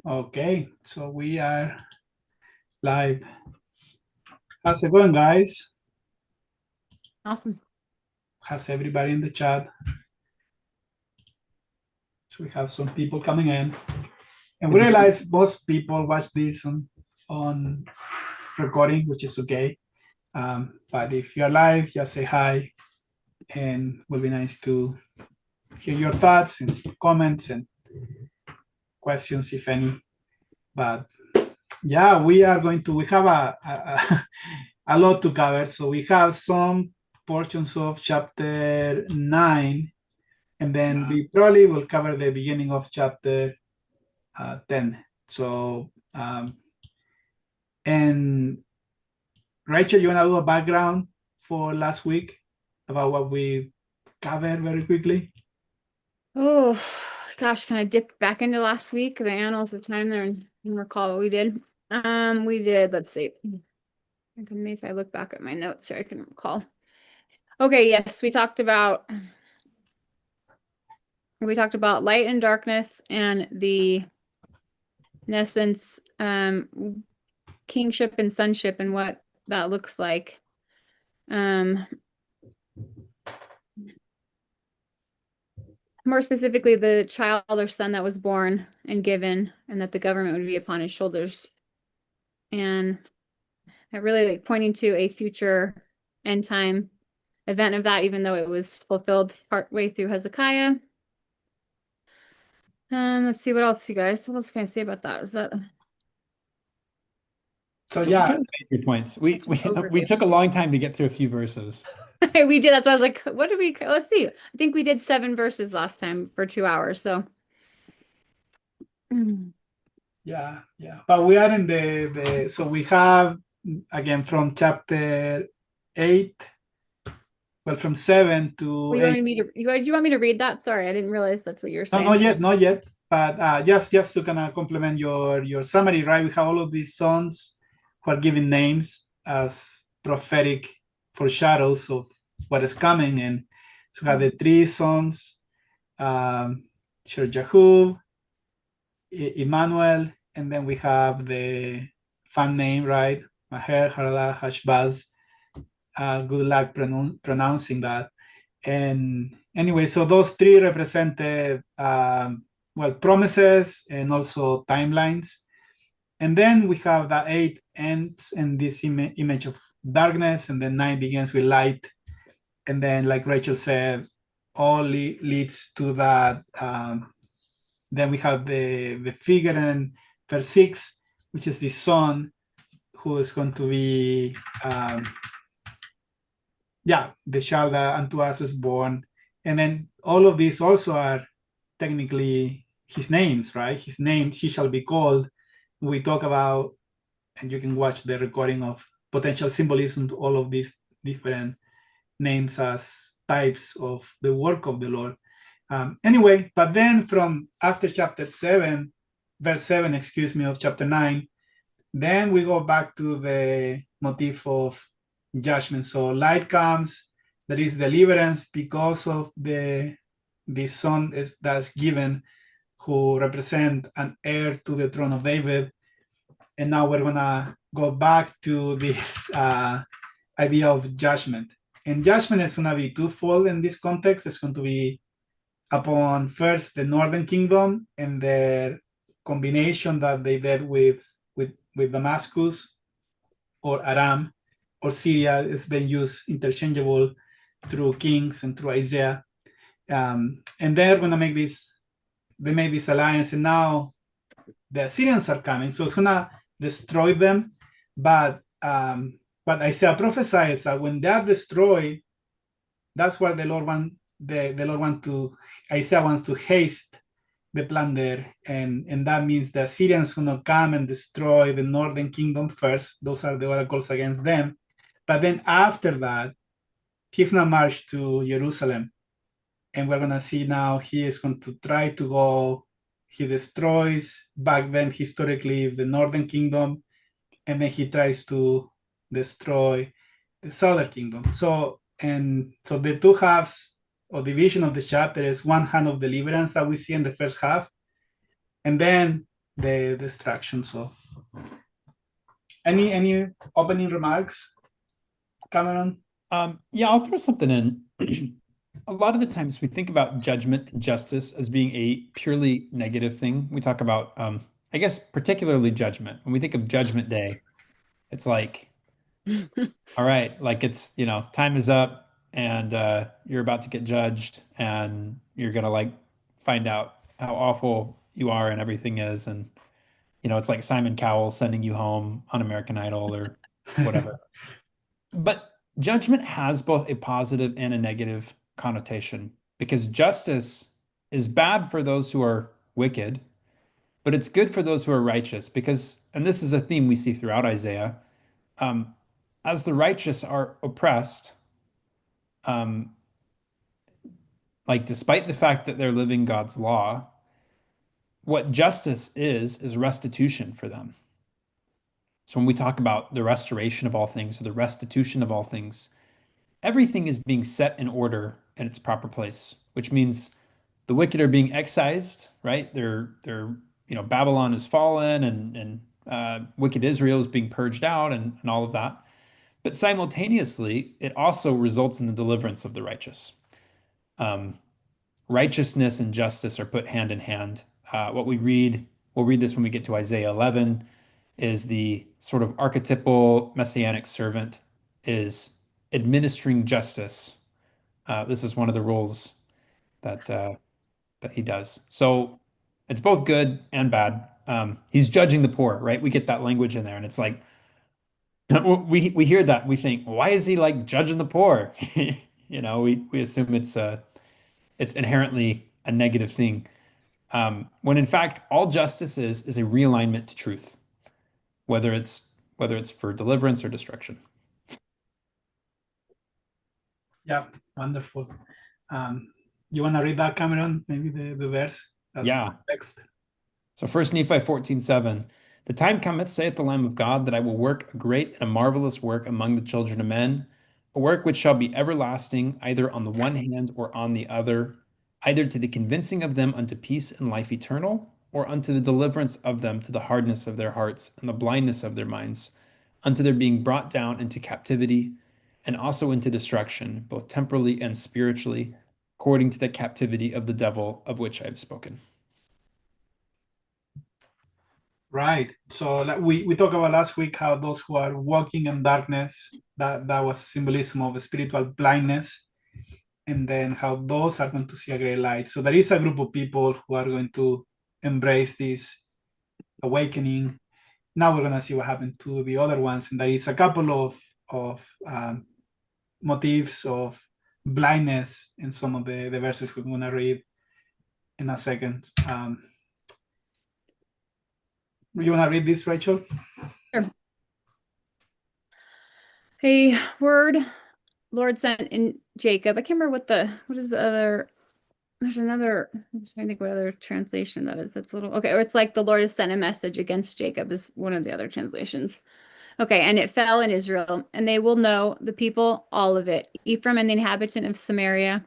Okay, so we are live. How's it going, guys? Awesome. How's everybody in the chat? So we have some people coming in, and we realize most people watch this on recording, which is okay. But if you're live, just say hi, and it will be nice to hear your thoughts and comments and questions, if any. But yeah, we are going to. We have a lot to cover, so we have some portions of chapter 9, and then we probably will cover the beginning of chapter 10. So, and Rachel, you want to do a background for last week about what we covered very quickly? Oh, gosh, can I dip back into last week, the annals of time there, and recall what we did? Let's see. Maybe if I look back at my notes here, I can recall. Okay, yes, we talked about light and darkness and the, in essence, kingship and sonship and what that looks like. More specifically, the child or son that was born and given, and that the government would be upon his shoulders. And really like pointing to a future end time event of that, even though it was fulfilled partway through Hezekiah. Let's see what else, you guys. What else can I say about that? Is that So yeah, your points. We took a long time to get through a few verses. we did. That's why I was like, what did we? Let's see. I think we did 7 verses last time for 2 hours. So. yeah. But we are in the so we have again from chapter 8. Well, from 7 to 8. You want me to read that? Sorry, I didn't realize that's what you were saying. No, not yet. But just to kind of complement your summary, right? We have all of these sons who are given names as prophetic foreshadows of what is coming, and so we have the 3 sons, Jahub, Emmanuel, and then we have the fan name, right? Maher, Harala, Hashbaz. Good luck pronouncing that. And anyway, so those 3 represented promises and also timelines. And then we have the 8 ends in this image of darkness, and then 9 begins with light. And then, like Rachel said, all leads to that. Then we have the figure in verse 6, which is the son who is going to be the child that unto us is born. And then all of these also are technically his names, right? His name, he shall be called. We talk about, and you can watch the recording of potential symbolism to all of these different names as types of the work of the Lord. Anyway, but then from after chapter 7, verse 7, of chapter 9, then we go back to the motif of judgment. So light comes, there is deliverance because of the son that's given, who represent an heir to the throne of David. And now we're gonna go back to this idea of judgment. And judgment is gonna be twofold in this context. It's going to be upon first the northern kingdom and their combination that they did with Damascus or Aram or Syria. It's been used interchangeable through Kings and through Isaiah. And they're going to make this, they made this alliance, and now the Assyrians are coming. So it's going to destroy them. But Isaiah prophesies that when they are destroyed, that's where the Lord Isaiah wants to haste the plunder, and that means the Assyrians going to come and destroy the northern kingdom first. Those are the oracles against them. But then after that, he's going to march to Jerusalem, and we're going to see now he is going to try to go. He destroys back then historically the northern kingdom, and then he tries to destroy the southern kingdom. So the 2 halves or division of the chapter is one hand of deliverance that we see in the first half, and then the destruction. So any opening remarks, Cameron? Yeah, I'll throw something in. A lot of the times we think about judgment and justice as being a purely negative thing. We talk about, I guess, particularly judgment. When we think of Judgment Day, it's like, all right, like it's, time is up and you're about to get judged and you're gonna like find out how awful you are and everything is. And, it's like Simon Cowell sending you home on American Idol or whatever. But judgment has both a positive and a negative connotation because justice is bad for those who are wicked, but it's good for those who are righteous because, and this is a theme we see throughout Isaiah, um, as the righteous are oppressed, um, like despite the fact that they're living God's law, what justice is restitution for them. So when we talk about the restoration of all things or the restitution of all things, everything is being set in order in its proper place, which means the wicked are being excised, right? Babylon is fallen and wicked Israel is being purged out and all of that. But simultaneously, it also results in the deliverance of the righteous. Um, Righteousness and justice are put hand in hand. We'll read this when we get to Isaiah 11, is the sort of archetypal messianic servant is administering justice. This is one of the roles that he does. So it's both good and bad. He's judging the poor, right? We get that language in there, and it's like we hear that and we think, why is he like judging the poor? We assume it's inherently a negative thing. When in fact all justice is a realignment to truth, whether it's for deliverance or destruction. Yeah, wonderful. You want to read that, Cameron? Maybe the verse as Yeah. text. So 1 Nephi 14:7, the time cometh, saith the Lamb of God, that I will work a great and a marvelous work among the children of men, a work which shall be everlasting, either on the one hand or on the other, either to the convincing of them unto peace and life eternal, or unto the deliverance of them to the hardness of their hearts and the blindness of their minds, unto their being brought down into captivity, and also into destruction, both temporally and spiritually, according to the captivity of the devil of which I have spoken. Right. So like we talked about last week how those who are walking in darkness, that was symbolism of spiritual blindness, and then how those are going to see a great light. So there is a group of people who are going to embrace this awakening. Now we're gonna see what happened to the other ones, and there is a couple of motifs of blindness in some of the verses we're gonna read in a second. You wanna read this, Rachel? Sure. A word Lord sent in Jacob. I can't remember what is the other. There's another. I'm just trying to think what other translation that is. That's a little okay. Or it's like the Lord has sent a message against Jacob is one of the other translations. Okay, and it fell in Israel, and they will know the people, all of it, Ephraim and the inhabitant of Samaria,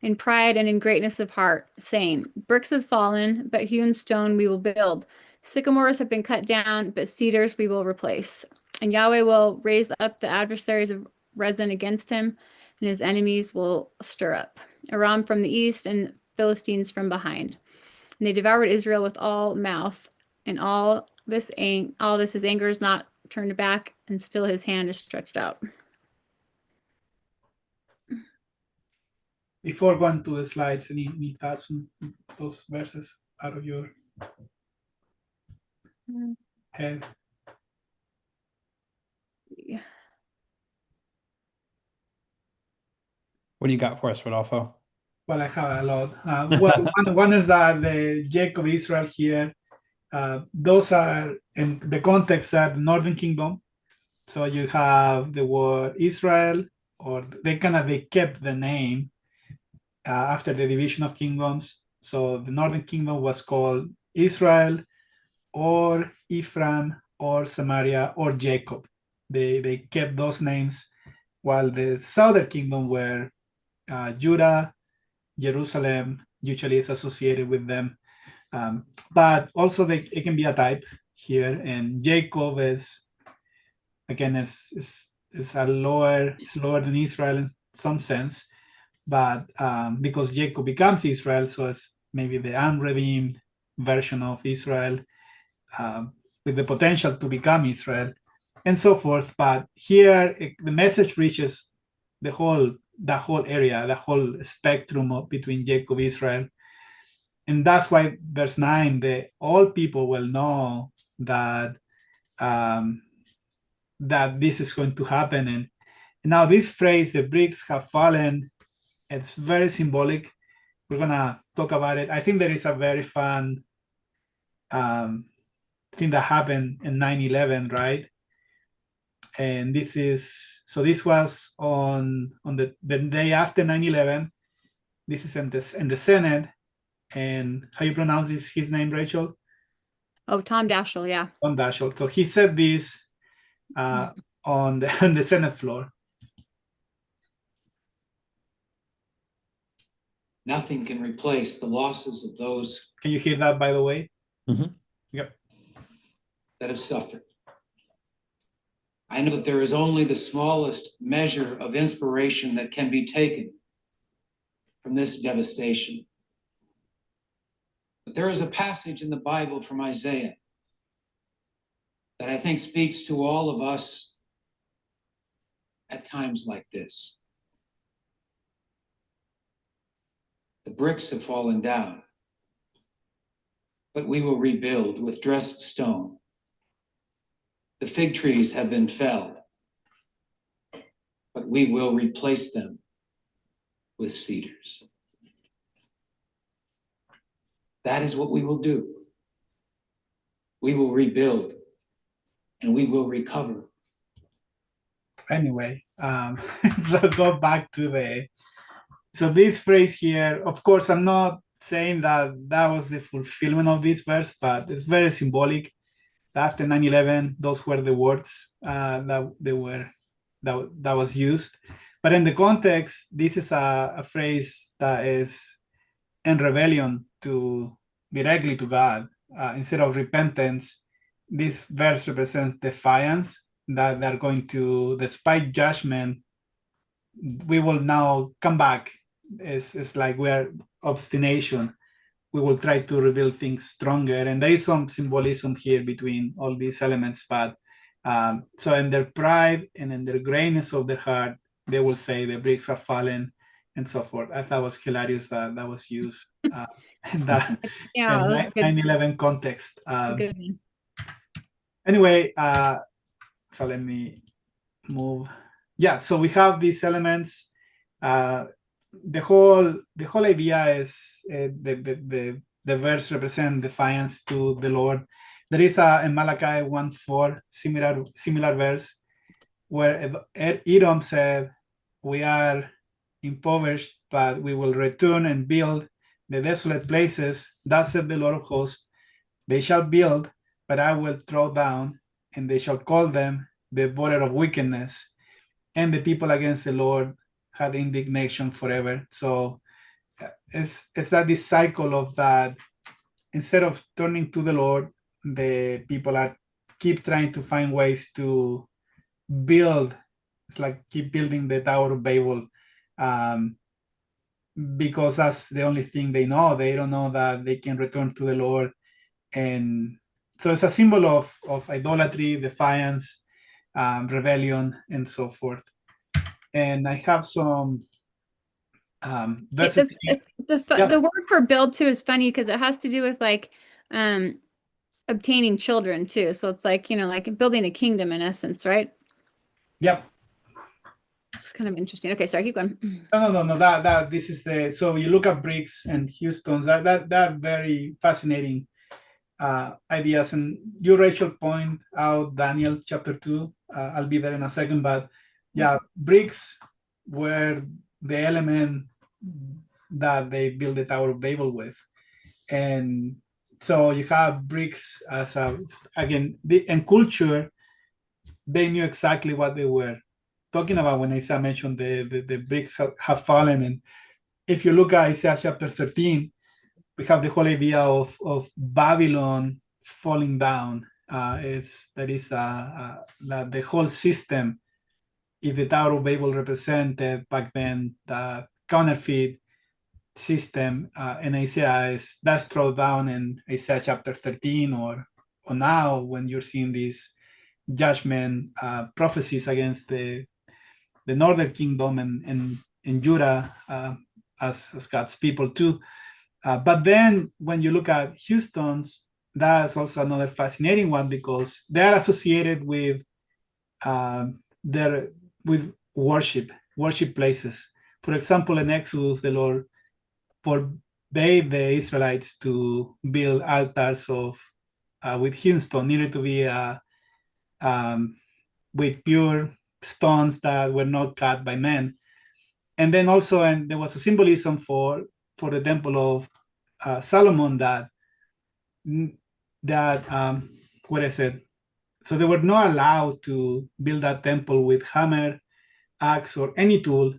in pride and in greatness of heart, saying, bricks have fallen, but hewn stone we will build. Sycamores have been cut down, but cedars we will replace. And Yahweh will raise up the adversaries of Rezin against him, and his enemies will stir up. Aram from the east and Philistines from behind. And they devoured Israel with all mouth, and all this his anger is not turned back, and still his hand is stretched out. Before going to the slides, any thoughts on those verses out of your head? Yeah. What do you got for us, Rodolfo? Well, I have a lot. Well, one is that the Jacob Israel here. Those are in the context that the Northern Kingdom. So you have the word Israel, or they kept the name after the division of kingdoms. So the Northern Kingdom was called Israel, or Ephraim, or Samaria, or Jacob. They kept those names, while the Southern Kingdom were Judah, Jerusalem usually is associated with them. But also it can be a type here, and Jacob is again is a lower, it's lower than Israel in some sense, but because Jacob becomes Israel, so it's maybe the unredeemed version of Israel, with the potential to become Israel, and so forth. But here the message reaches the whole area, the whole spectrum of between Jacob, Israel. And that's why verse 9, all people will know that that this is going to happen. And now this phrase, the bricks have fallen, it's very symbolic. We're gonna talk about it. I think there is a very fun thing that happened in 9/11, right? And this was on the day after 9/11. This is in the Senate. And how you pronounce his name, Rachel? Oh, Tom Daschle, yeah. Tom Daschle. So he said this on the Senate floor. Nothing can replace the losses of those. Can you hear that, by the way? Mm-hmm. Yep. That have suffered. I know that there is only the smallest measure of inspiration that can be taken from this devastation. But there is a passage in the Bible from Isaiah that I think speaks to all of us at times like this. The bricks have fallen down, but we will rebuild with dressed stone. The fig trees have been felled, but we will replace them with cedars. That is what we will do. We will rebuild and we will recover. Anyway, so go back to so this phrase here, of course, I'm not saying that was the fulfillment of this verse, but it's very symbolic. After 9/11, those were the words that was used. But in the context, this is a phrase that is in rebellion directly to God. Instead of repentance, this verse represents defiance, that they're going to, despite judgment, we will now come back. It's like we're obstination. We will try to rebuild things stronger. And there is some symbolism here between all these elements. But so in their pride and in their grayness of their heart, they will say the bricks have fallen and so forth. I thought it was hilarious that was used in that Yeah, that was a good, 9/11 context. good one. Anyway, so let me move. Yeah, so we have these elements. The whole idea is the verse represents defiance to the Lord. There is in Malachi 1:4 similar verse where Edom said, "We are impoverished, but we will return and build the desolate places. Thus said the Lord of hosts, they shall build, but I will throw down, and they shall call them the border of wickedness, and the people against the Lord had indignation forever." So it's that this cycle of that, instead of turning to the Lord, the people keep trying to find ways to build. It's like keep building the Tower of Babel, because that's the only thing they know. They don't know that they can return to the Lord. And so it's a symbol of idolatry, defiance, rebellion, and so forth. And I have some verses here. The word for build too is funny because it has to do with like obtaining children too. So it's like, like building a kingdom in essence, right? Yep. It's kind of interesting. Okay, sorry, keep going. No. That this is so you look at bricks and Houston's, that very fascinating ideas. And you, Rachel, point out Daniel chapter 2. I'll be there in a second, but yeah, bricks were the element that they built the Tower of Babel with. And so you have bricks as in culture, they knew exactly what they were talking about when Isaiah mentioned the bricks have fallen. And if you look at Isaiah chapter 13, we have the whole idea of Babylon falling down. That the whole system, if the Tower of Babel represented back then the counterfeit system, in Isaiah that's thrown down in Isaiah chapter 13, or now when you're seeing these judgment prophecies against the northern kingdom and Judah as God's people too. But then when you look at Houston's, that's also another fascinating one because they are associated with with worship places. For example, in Exodus, the Lord forbade the Israelites to build altars with hewn stone. Needed to be with pure stones that were not cut by men. And then also, and there was a symbolism for the temple of Solomon that what I said. So they were not allowed to build that temple with hammer, axe, or any tool.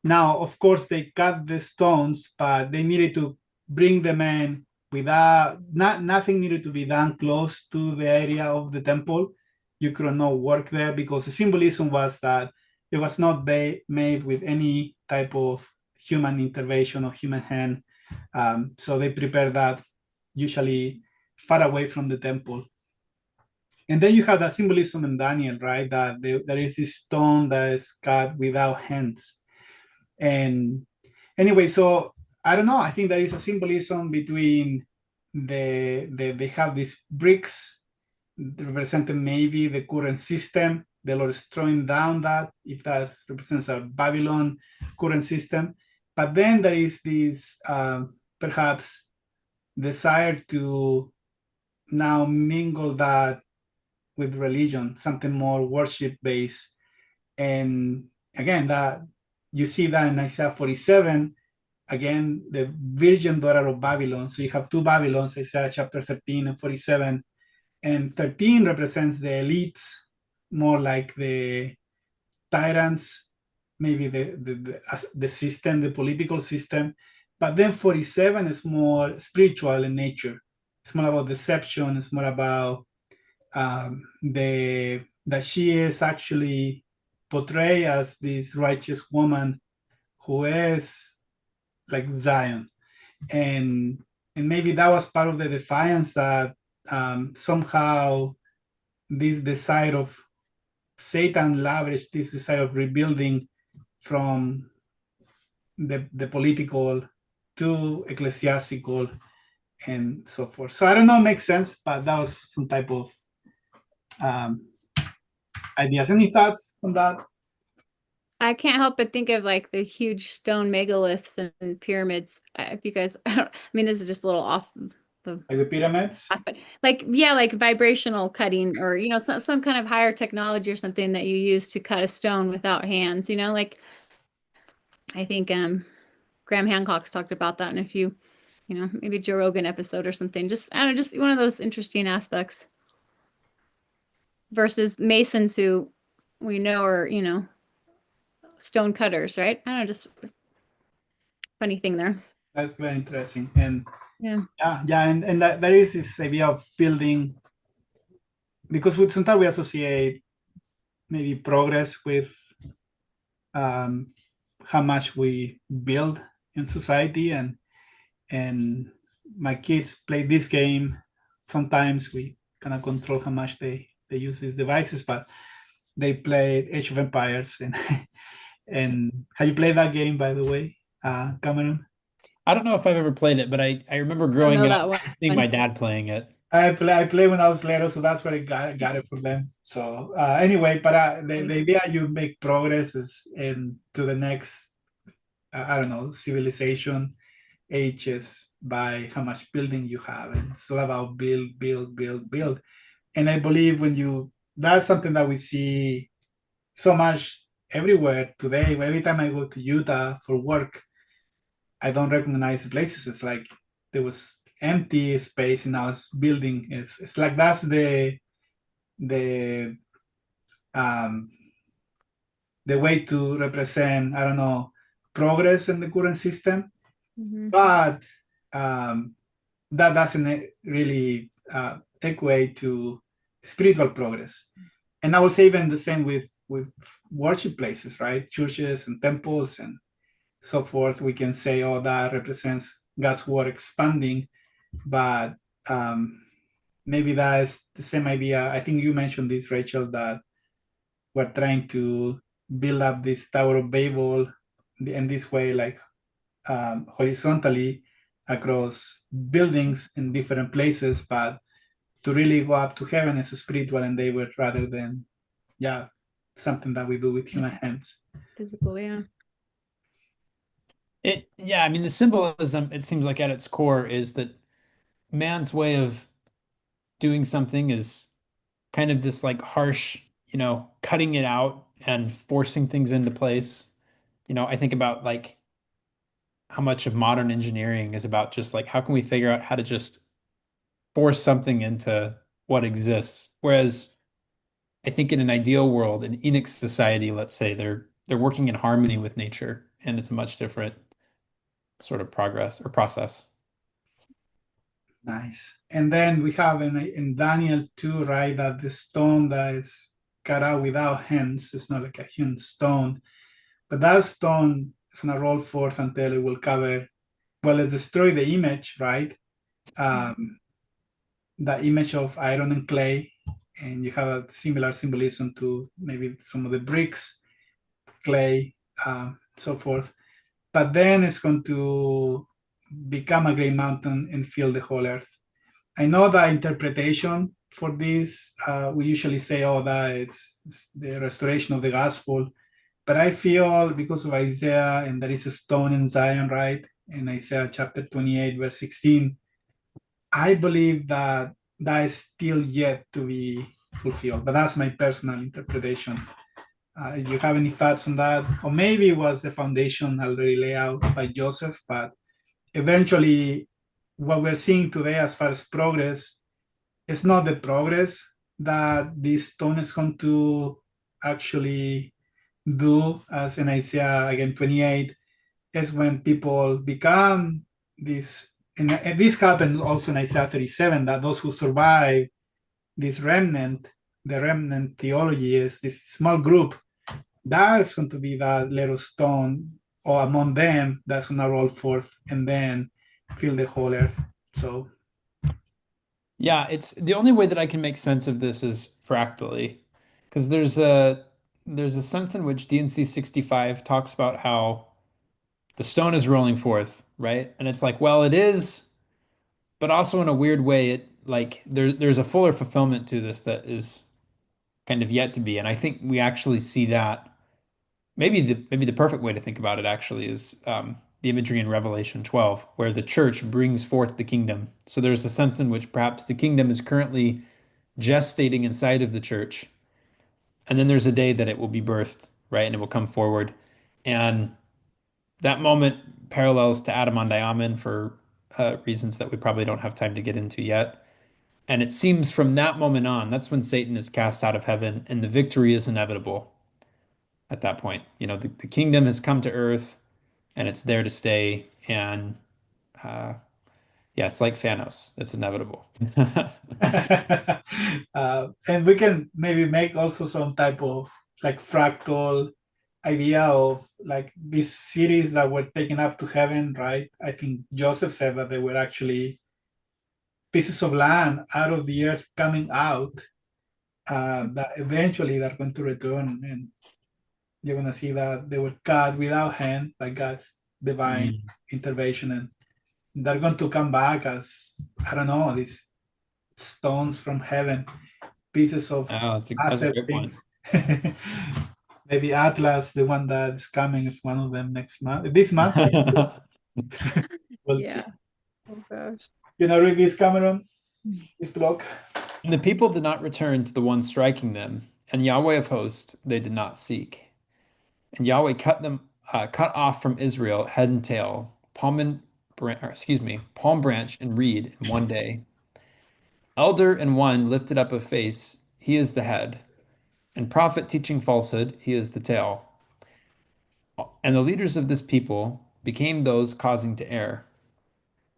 Now, of course, they cut the stones, but they needed to bring them in without nothing needed to be done close to the area of the temple. You could not work there because the symbolism was that it was not made with any type of human intervention or human hand. So they prepared that usually far away from the temple. And then you have that symbolism in Daniel, right? That there is this stone that is cut without hands. And anyway, so I don't know. I think there is a symbolism between they have these bricks representing maybe the current system. The Lord is throwing down that, if that represents a Babylon current system. But then there is this perhaps desire to now mingle that with religion, something more worship based. And again, that you see that in Isaiah 47, again, the virgin daughter of Babylon. So you have two Babylons, Isaiah chapter 13 and 47. And 13 represents the elites, more like the tyrants, maybe the system, the political system. But then 47 is more spiritual in nature. It's more about deception. It's more about that she is actually portrayed as this righteous woman who is like Zion, and maybe that was part of the defiance that somehow this desire of Satan leveraged this desire of rebuilding from the political to ecclesiastical and so forth. So I don't know, it makes sense, but that was some type of ideas. Any thoughts on that? I can't help but think of like the huge stone megaliths and pyramids. If you guys, I mean, this is just a little off the Like the pyramids? but like, yeah, like vibrational cutting or, some kind of higher technology or something that you use to cut a stone without hands, like I think Graham Hancock's talked about that in a few, maybe Joe Rogan episode or something. Just, I don't know, just one of those interesting aspects versus masons who we know are, stone cutters, right? I don't know, just funny thing there. That's very interesting. And Yeah. And that there is this idea of building, because with sometimes we associate maybe progress with how much we build in society, and my kids play this game. Sometimes we kind of control how much they use these devices, but they play Age of Empires, and have you played that game, by the way, Cameron? I don't know if I've ever played it, but I remember growing know up that one. seeing my dad playing it. I play when I was little, so that's where I got it from them. So anyway, but the idea you make progress is to the next, I don't know, civilization ages by how much building you have, and it's all about build. And I believe that's something that we see so much everywhere today. Every time I go to Utah for work, I don't recognize the places. It's like there was empty space and now it's building. It's like that's the way to represent, I don't know, progress in the current system. Mhm. But that doesn't really equate to spiritual progress. And I would say even the same with worship places, right? Churches and temples and so forth. We can say, oh, that represents God's word expanding, but maybe that is the same idea. I think you mentioned this, Rachel, that we're trying to build up this Tower of Babel in this way, like horizontally across buildings in different places, but to really go up to heaven as a spiritual endeavor rather than, yeah, something that we do with human hands. Physical, yeah. Yeah, I mean, the symbolism, it seems like at its core is that man's way of doing something is kind of this like harsh, cutting it out and forcing things into place. I think about like how much of modern engineering is about just like how can we figure out how to just force something into what exists. Whereas I think in an ideal world, in Enoch society, let's say they're working in harmony with nature, and it's a much different sort of progress or process. Nice. And then we have in Daniel 2, right, that the stone that is cut out without hands, it's not like a hewn stone, but that stone is going to roll forth until it will cover, well, it's destroy the image, right? The image of iron and clay, and you have a similar symbolism to maybe some of the bricks, clay, so forth. But then it's going to become a great mountain and fill the whole earth. I know the interpretation for this, we usually say, oh, that is the restoration of the gospel. But I feel because of Isaiah, and there is a stone in Zion, right? In Isaiah chapter 28, verse 16, I believe that that is still yet to be fulfilled. But that's my personal interpretation. Do you have any thoughts on that? Or maybe it was the foundation already laid out by Joseph, but eventually what we're seeing today as far as progress is not the progress that this stone is going to actually do, as in Isaiah again 28, is when people become this, and this happened also in Isaiah 37, that those who survive this remnant, the remnant theology is this small group, that's going to be that little stone, or among them, that's going to roll forth and then fill the whole earth. So Yeah, it's the only way that I can make sense of this is fractally, because there's a sense in which DNC 65 talks about how the stone is rolling forth, right? And it's like, well, it is, but also in a weird way, it like there's a fuller fulfillment to this that is kind of yet to be. And I think we actually see that. Maybe the perfect way to think about it actually is the imagery in Revelation 12, where the church brings forth the kingdom. So there's a sense in which perhaps the kingdom is currently gestating inside of the church, and then there's a day that it will be birthed, right, and it will come forward, and that moment parallels to Adam on Diamond for reasons that we probably don't have time to get into yet. And it seems from that moment on, that's when Satan is cast out of heaven, and the victory is inevitable at that point. The kingdom has come to earth and it's there to stay. And yeah, it's like Thanos, it's inevitable. and we can maybe make also some type of like fractal idea of like these cities that were taken up to heaven, right? I think Joseph said that they were actually pieces of land out of the earth coming out, that eventually they're going to return, and you're going to see that they were cut without hand by God's divine intervention, and they're going to come back as, I don't know, these stones from heaven, pieces of That's a asset great point. things. Maybe Atlas, the one that is coming, is one of them next month. This month, we'll see. Yeah. Oh gosh. Read this, Cameron, this block. And the people did not return to the one striking them, and Yahweh of hosts they did not seek. And Yahweh cut off from Israel head and tail, palm branch and reed in one day. Elder and one lifted up a face, he is the head, and prophet teaching falsehood, he is the tail. And the leaders of this people became those causing to err.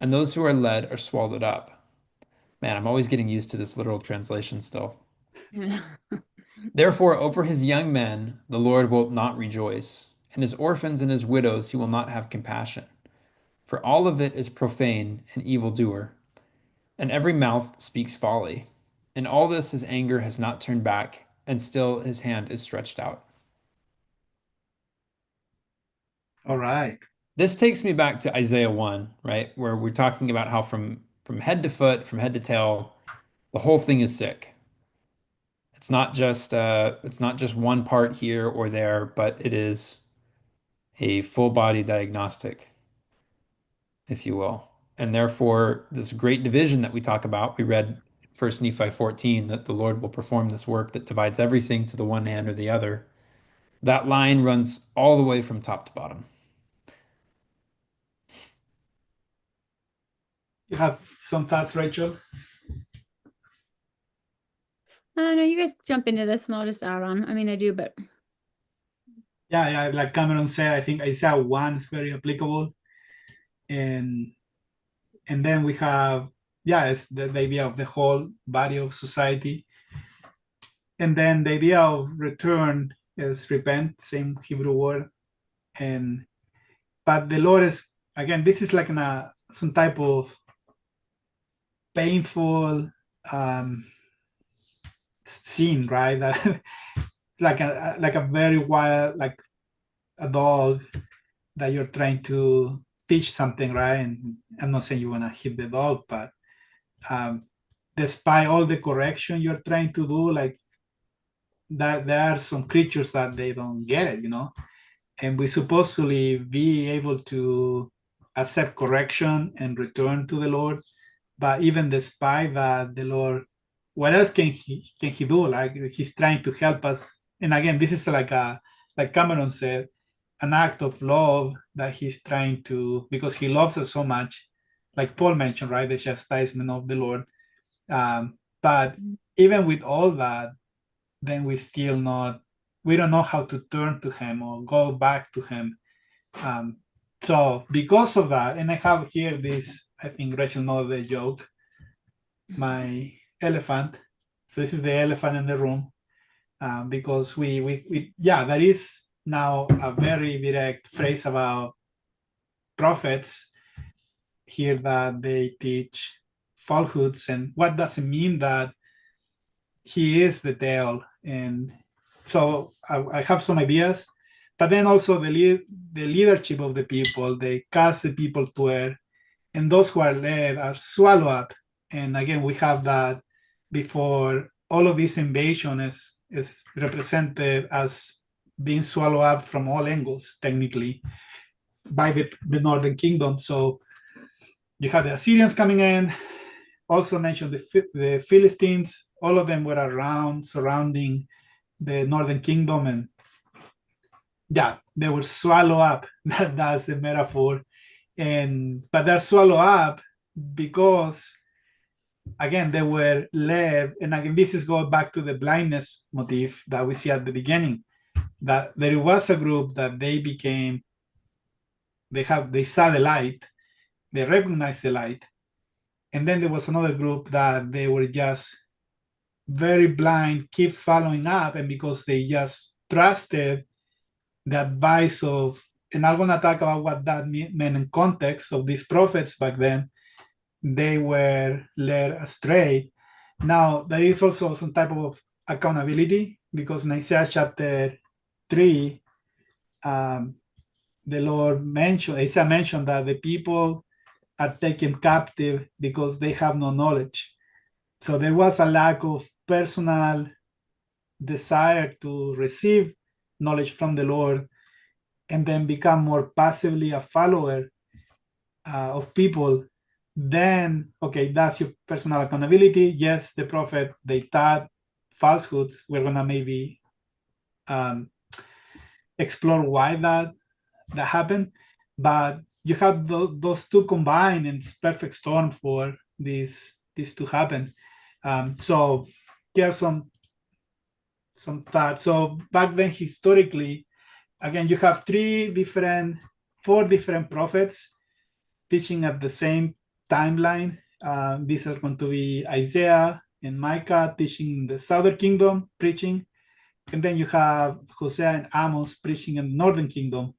and those who are led are swallowed up. Man, I'm always getting used to this literal translation still. Therefore, over his young men the Lord will not rejoice, and his orphans and his widows he will not have compassion. For all of it is profane and evildoer, and every mouth speaks folly. In all this his anger has not turned back, and still his hand is stretched out. All right. This takes me back to Isaiah 1, right? Where we're talking about how from head to foot, from head to tail, the whole thing is sick. It's not just one part here or there, but it is a full body diagnostic, if you will. And therefore, this great division that we talk about, we read 1 Nephi 14, that the Lord will perform this work that divides everything to the one hand or the other. That line runs all the way from top to bottom. You have some thoughts, Rachel? No, you guys jump into this and I'll just add on. I mean, I do, but Yeah, like Cameron said, I think Isaiah 1 is very applicable. And then we have, it's the idea of the whole body of society. And then the idea of return is repent, same Hebrew word. But the Lord is, again, this is like some type of painful scene, right? That like a very wild, like a dog that you're trying to teach something, right? And I'm not saying you want to hit the dog, but despite all the correction you're trying to do, like that there are some creatures that they don't get it, and we're supposed to be able to accept correction and return to the Lord. But even despite that, the Lord, what else can he do? Like he's trying to help us. And again, this is like Cameron said, an act of love that he's trying to, because he loves us so much, like Paul mentioned, right? The chastisement of the Lord. But even with all that, then we don't know how to turn to him or go back to him. So because of that, and I have here this, I think Rachel knows the joke, my elephant. So this is the elephant in the room, because there is now a very direct phrase about prophets here that they teach falsehoods. And what does it mean that he is the tail? And so I have some ideas, but then also the leadership of the people, they cast the people to air, and those who are led are swallowed up. And again, we have that before all of this invasion is represented as being swallowed up from all angles, technically, by the northern kingdom. So you have the Assyrians coming in, also mentioned the Philistines, all of them were around, surrounding the northern kingdom, and they were swallowed up. That's a metaphor. But they're swallowed up because, again, they were led, and again, this is going back to the blindness motif that we see at the beginning, that there was a group that they saw the light, they recognized the light, and then there was another group that they were just very blind, keep following up, and because they just trusted the advice of, and I'm going to talk about what that meant in context of these prophets back then, they were led astray. Now, there is also some type of accountability, because in Isaiah chapter 3, the Lord Isaiah mentioned that the people are taken captive because they have no knowledge. So there was a lack of personal desire to receive knowledge from the Lord and then become more passively a follower of people. Then, okay, that's your personal accountability. Yes, the prophet, they taught falsehoods. We're gonna maybe explore why that happened, but you have those two combined, and it's perfect storm for this to happen. So here's some thoughts. So back then, historically, again, you have four different prophets teaching at the same timeline. These are going to be Isaiah and Micah teaching the southern kingdom, preaching. And then you have Hosea and Amos preaching in the northern kingdom.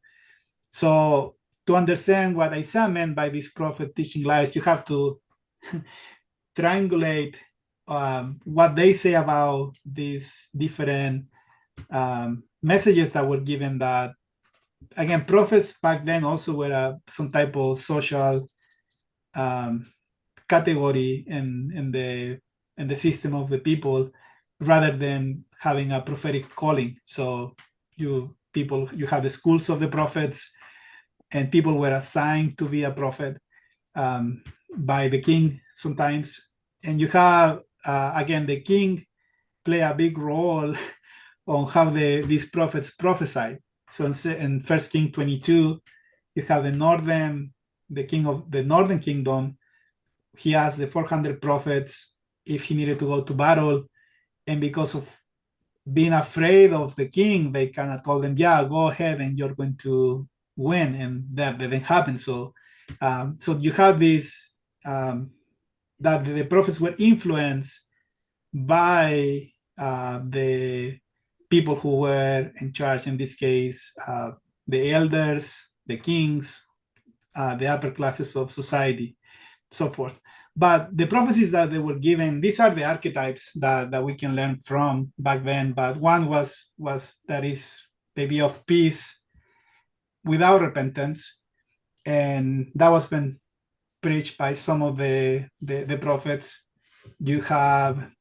So to understand what Isaiah meant by this prophet teaching lies, you have to triangulate what they say about these different messages that were given. That again, prophets back then also were some type of social category in the system of the people, rather than having a prophetic calling. So you have the schools of the prophets, and people were assigned to be a prophet by the king sometimes. And you have again, the king play a big role on how these prophets prophesy. So in 1 King 22, you have the king of the northern kingdom. He asked the 400 prophets if he needed to go to battle, and because of being afraid of the king, they kind of told him, "Yeah, go ahead, and you're going to win," and that didn't happen. So you have this that the prophets were influenced by the people who were in charge. In this case, the elders, the kings, the upper classes of society, so forth. But the prophecies that they were given, these are the archetypes that we can learn from back then. But one was that is the idea of peace without repentance, and that was been preached by some of the prophets. You have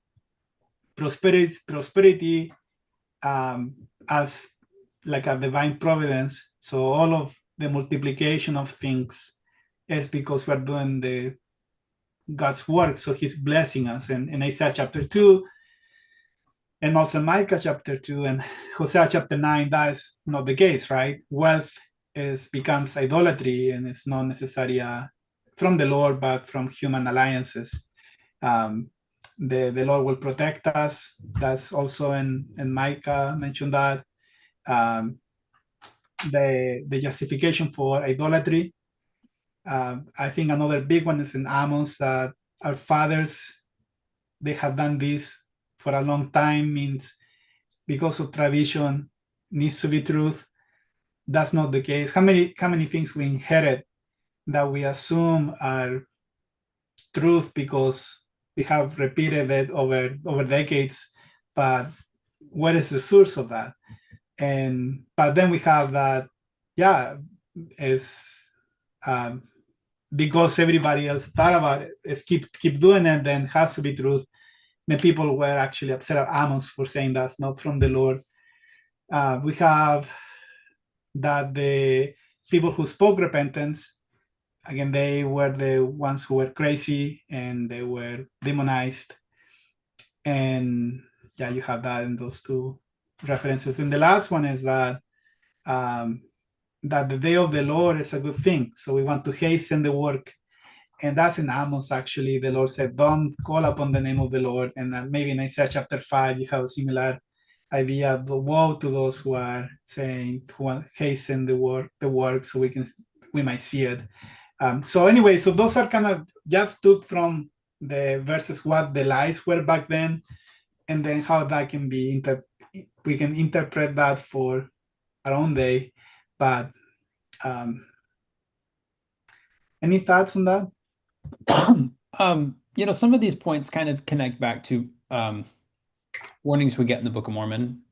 prosperity as like a divine providence. So all of the multiplication of things is because we're doing the God's work. So he's blessing us. And in Isaiah chapter 2, and also Micah chapter 2 and Hosea chapter 9, that is not the case, right? Wealth becomes idolatry, and it's not necessarily from the Lord, but from human alliances. The Lord will protect us. That's also in Micah mentioned that. The justification for idolatry. I think another big one is in Amos, that our fathers, they have done this for a long time, means because of tradition needs to be truth. That's not the case. How many things we inherit that we assume are truth because we have repeated it over decades, but what is the source of that? But then we have that, is because everybody else thought about it, is keep doing it, then has to be truth. The people were actually upset at Amos for saying that's not from the Lord. We have that the people who spoke repentance, again, they were the ones who were crazy and they were demonized. And you have that in those two references. And the last one is that the day of the Lord is a good thing. So we want to hasten the work. And that's in Amos, actually. The Lord said, don't call upon the name of the Lord. And maybe in Isaiah chapter 5, you have a similar idea. The woe to those who are saying, who want hasten the work so we might see it. So anyway, so those are kind of just took from the verses what the lies were back then, and then how that can be we can interpret that for our own day. But any thoughts on that? Some of these points kind of connect back to warnings we get in the Book of Mormon,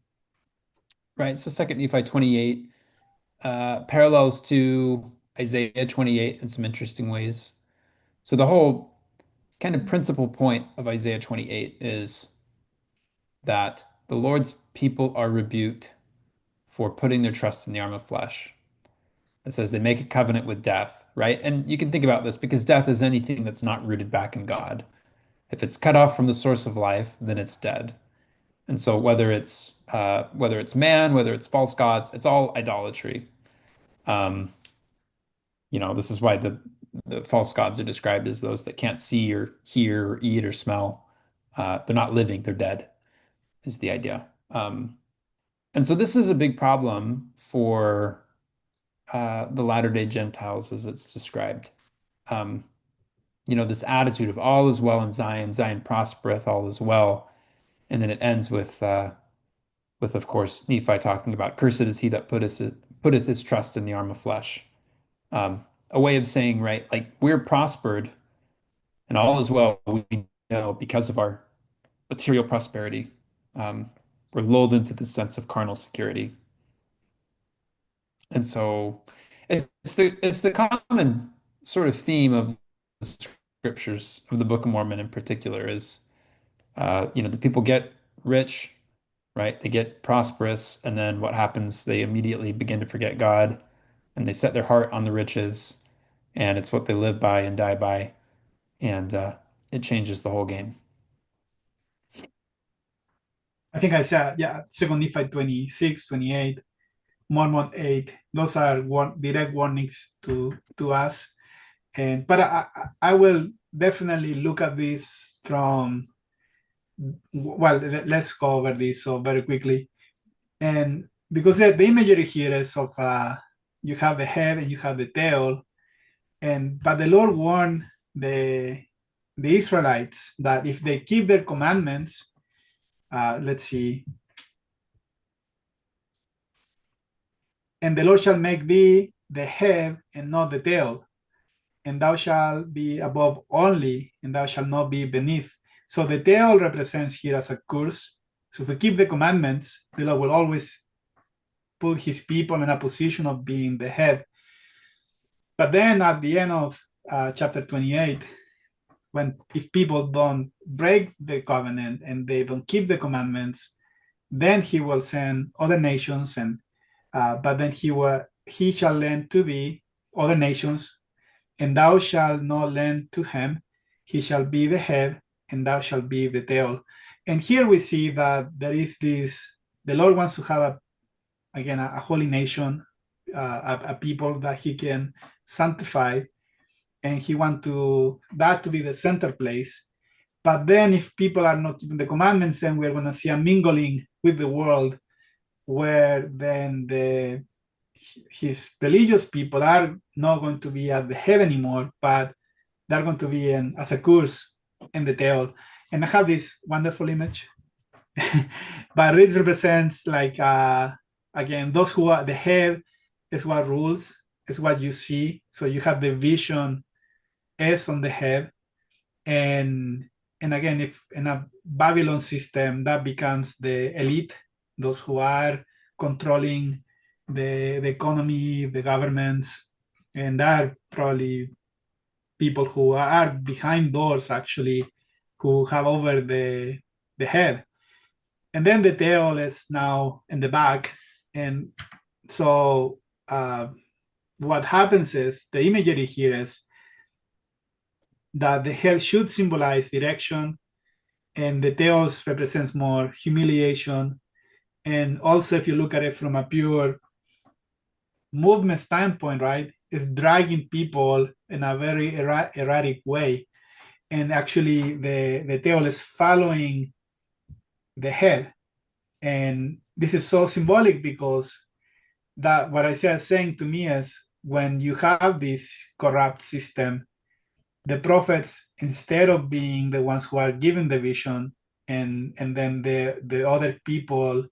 right? So 2 Nephi 28 parallels to Isaiah 28 in some interesting ways. So the whole kind of principal point of Isaiah 28 is that the Lord's people are rebuked for putting their trust in the arm of flesh. It says they make a covenant with death, right? And you can think about this because death is anything that's not rooted back in God. If it's cut off from the source of life, then it's dead. And so whether it's man, whether it's false gods, it's all idolatry. This is why the false gods are described as those that can't see or hear or eat or smell. They're not living, they're dead, is the idea. And so this is a big problem for the Latter-day Gentiles as it's described. this attitude of all is well in Zion, Zion prospereth, all is well. And then it ends with of course Nephi talking about cursed is he that putteth his trust in the arm of flesh. A way of saying, right, like we're prospered and all is well, we know because of our material prosperity. We're lulled into the sense of carnal security. And so it's the common sort of theme of the scriptures of the Book of Mormon in particular is the people get rich, right? They get prosperous, and then what happens? They immediately begin to forget God and they set their heart on the riches, and it's what they live by and die by, and it changes the whole game. I think I said, yeah, Second Nephi 26, 28, Mormon 8. Those are direct warnings to us. But I will definitely look at this from, well, let's go over this so very quickly. And because the imagery here is of you have the head and you have the tail, but the Lord warned the Israelites that if they keep their commandments, let's see, and the Lord shall make thee the head and not the tail, and thou shalt be above only, and thou shalt not be beneath. So the tail represents here as a curse. So if we keep the commandments, the Lord will always put his people in a position of being the head. But then at the end of chapter 28, if people don't break the covenant and they don't keep the commandments, then he will send other nations, but then he shall lend to thee other nations, and thou shalt not lend to him. He shall be the head, and thou shalt be the tail. And here we see that there is this, the Lord wants to have a holy nation, a people that he can sanctify, and he wants that to be the center place. But then if people are not keeping the commandments, then we're going to see a mingling with the world, where then his religious people are not going to be at the head anymore, but they're going to be as a curse in the tail. And I have this wonderful image, but it represents like again, those who are the head is what rules, is what you see. So you have the vision is on the head, and again, if in a Babylon system, that becomes the elite, those who are controlling the economy, the governments, and that are probably people who are behind doors actually, who have over the head. And then the tail is now in the back. And so what happens is, the imagery here is that the head should symbolize direction, and the tails represents more humiliation. And also, if you look at it from a pure movement standpoint, right, it's dragging people in a very erratic way. And actually, the tail is following the head. And this is so symbolic, because that what I said saying to me is, when you have this corrupt system, the prophets, instead of being the ones who are given the vision, and then the other people,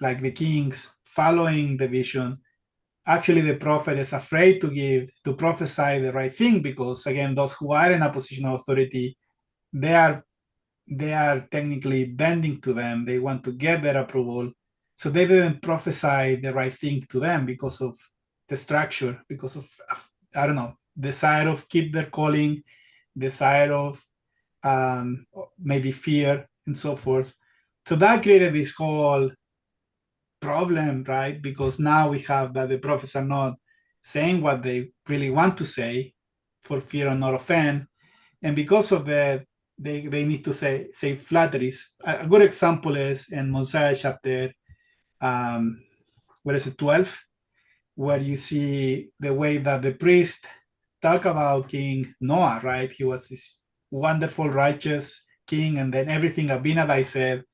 like the kings, following the vision, actually the prophet is afraid to prophesy the right thing, because again, those who are in a position of authority, they are technically bending to them. They want to get their approval, so they didn't prophesy the right thing to them because of the structure, because of, I don't know, desire of keep their calling, desire of maybe fear, and so forth. So that created this whole problem, right? Because now we have that the prophets are not saying what they really want to say for fear of not offend, and because of that, they need to say flatteries. A good example is in Mosiah chapter 12, where you see the way that the priest talk about King Noah, right? He was this wonderful, righteous king, and then everything Abinadi said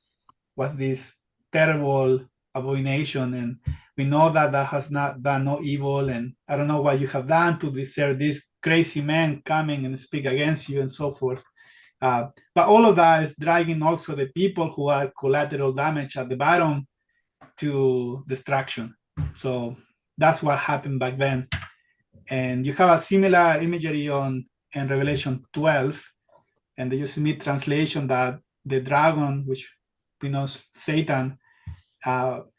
was this terrible abomination, and we know that has not done no evil, and I don't know what you have done to deserve this crazy men coming and speak against you and so forth. But all of that is dragging also the people who are collateral damage at the bottom to destruction. So that's what happened back then. And you have a similar imagery in Revelation 12, and the U.S. Smith translation that the dragon, which we know Satan,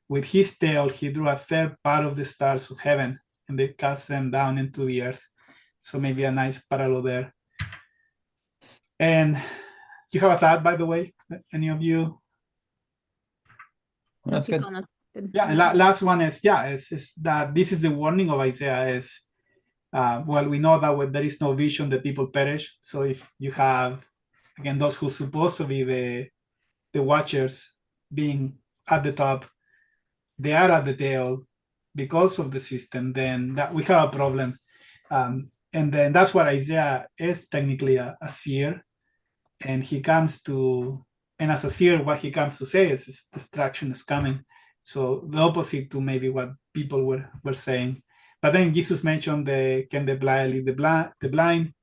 with his tail, he drew a third part of the stars of heaven, and they cast them down into the earth. So maybe a nice parallel there. And you have a thought, by the way, any of you? That's keep good. going, that's good. Yeah, and last one is, it's that this is the warning of Isaiah is, well, we know that when there is no vision, the people perish. So if you have, again, those who supposed to be the watchers being at the top, they are at the tail because of the system, then that we have a problem. And then that's what Isaiah is technically a seer. And he comes to, and as a seer, what he comes to say is destruction is coming. So the opposite to maybe what people were saying. But then Jesus mentioned can the blind lead the blind?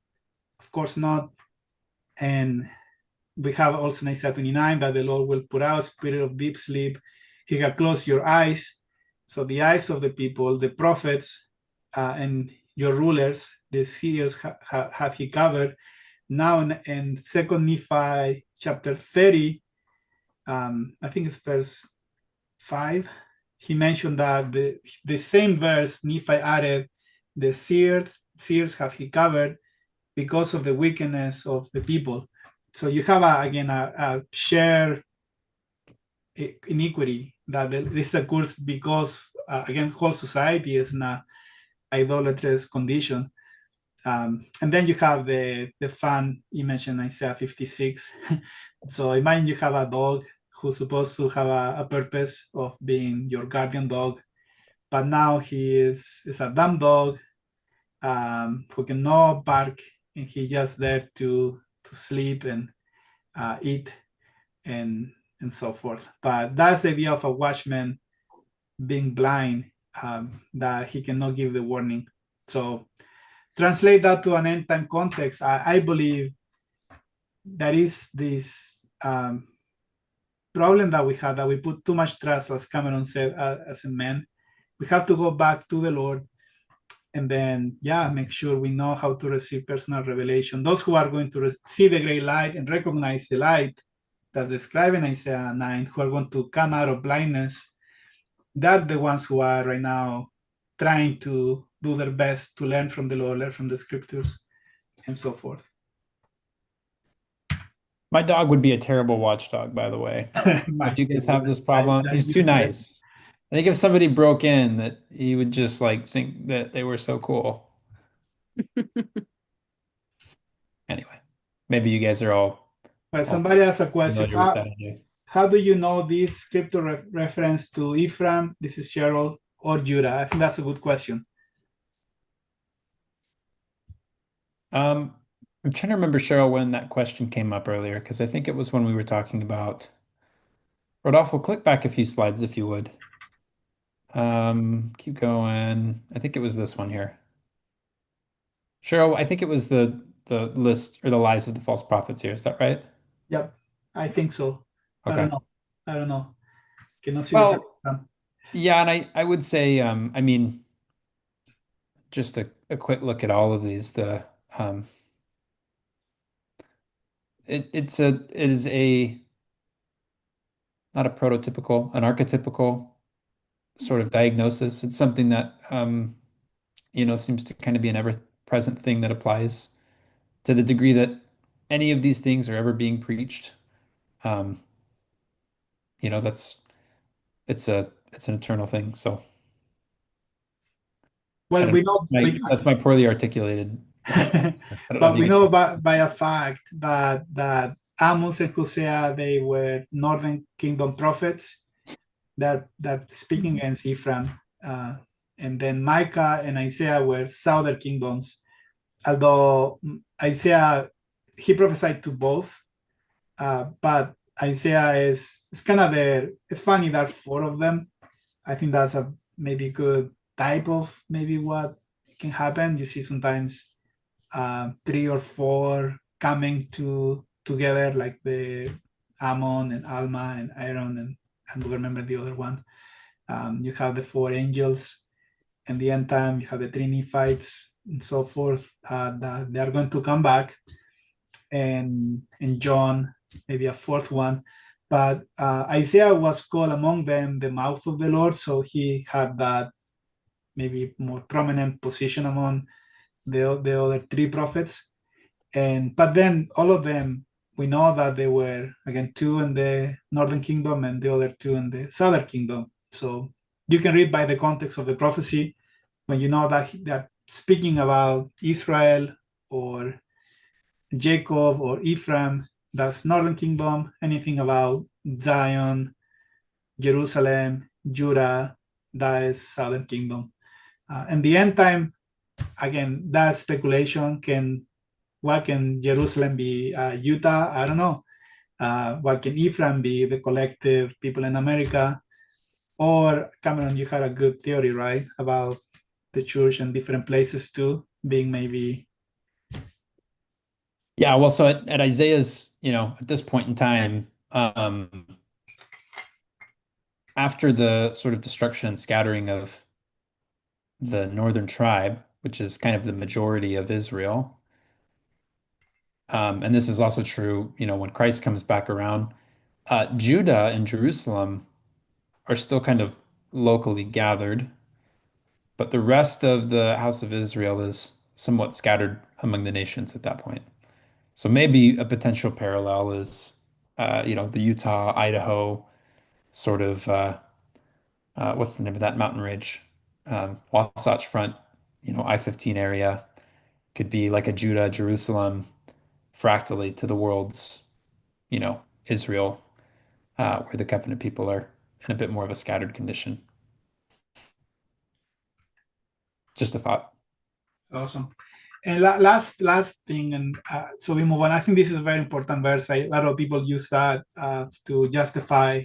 Of course not. And we have also in Isaiah 29 that the Lord will put out spirit of deep sleep. He can close your eyes. So the eyes of the people, the prophets, and your rulers, the seers, have he covered. Now in 2 Nephi chapter 30, I think it's verse 5, he mentioned that the same verse Nephi added, the seers have he covered because of the wickedness of the people. So you have a shared iniquity that this occurs because again, whole society is in a idolatrous condition. And then you have the fun image in Isaiah 56. So imagine you have a dog who's supposed to have a purpose of being your guardian dog, but now he is a dumb dog who cannot bark, and he's just there to sleep and eat and so forth. But that's the idea of a watchman being blind, that he cannot give the warning. So translate that to an end time context. I believe that is this problem that we had, that we put too much trust, as Cameron said, as a man. We have to go back to the Lord and then, make sure we know how to receive personal revelation. Those who are going to see the great light and recognize the light that's described in Isaiah 9, who are going to come out of blindness, they're the ones who are right now trying to do their best to learn from the Lord, learn from the scriptures, and so forth. My dog would be a terrible watchdog, by the way. If you guys have this problem, he's too nice. I think if somebody broke in, that he would just like think that they were so cool. Anyway, maybe you guys are all Well, somebody asked a question. familiar with that anyway. How do you know this scripture reference to Ephraim? This is Cheryl, or Judah? I think that's a good question. I'm trying to remember, Cheryl, when that question came up earlier, because I think it was when we were talking about Rodolfo. Click back a few slides if you would. Keep going. I think it was this one here. Cheryl, I think it was the list or the lies of the false prophets here. Is that right? Yep, I think so. Okay. I don't know. Cannot see Well, the yeah, and I would say, I mean, just a quick look at all of these, it is a not a prototypical, an archetypical sort of diagnosis. It's something that seems to kind of be an ever-present thing that applies to the degree that any of these things are ever being preached. That's it's an eternal thing. So well, we know that's my poorly articulated answer. I don't know but if you we get know that. by a fact that Amos and Hosea, they were northern kingdom prophets that speaking against Ephraim, and then Micah and Isaiah were southern kingdoms. Although Isaiah, he prophesied to both, but Isaiah is kind of there. It's funny that 4 of them. I think that's a maybe good type of maybe what can happen. You see sometimes three or four coming together, like the Ammon and Alma and Aaron and I don't remember the other one. You have the four angels, and the end time you have the three Nephites and so forth, that they are going to come back, and John maybe a fourth one. But Isaiah was called among them the mouth of the Lord, so he had that maybe more prominent position among the other three prophets. And but then all of them, we know that they were again two in the northern kingdom and the other two in the southern kingdom. So you can read by the context of the prophecy when you know that they're speaking about Israel or Jacob or Ephraim, that's northern kingdom. Anything about Zion, Jerusalem, Judah, that is southern kingdom. And the end time, again, that speculation can, what can Jerusalem be? Utah? I don't know. What can Ephraim be? The collective people in America? Or Cameron, you had a good theory, right, about the church and different places too, being maybe. Yeah, well, so at Isaiah's, at this point in time, after the sort of destruction and scattering of the northern tribe, which is kind of the majority of Israel, and this is also true, when Christ comes back around, Judah and Jerusalem are still kind of locally gathered, but the rest of the house of Israel is somewhat scattered among the nations at that point. So maybe a potential parallel is, the Utah, Idaho sort of, what's the name of that mountain range? Wasatch Front, I-15 area could be like a Judah, Jerusalem, fractally to the world's, Israel, where the covenant people are in a bit more of a scattered condition. Just a thought. Awesome. And last thing, and so we move on. I think this is a very important verse. A lot of people use that to justify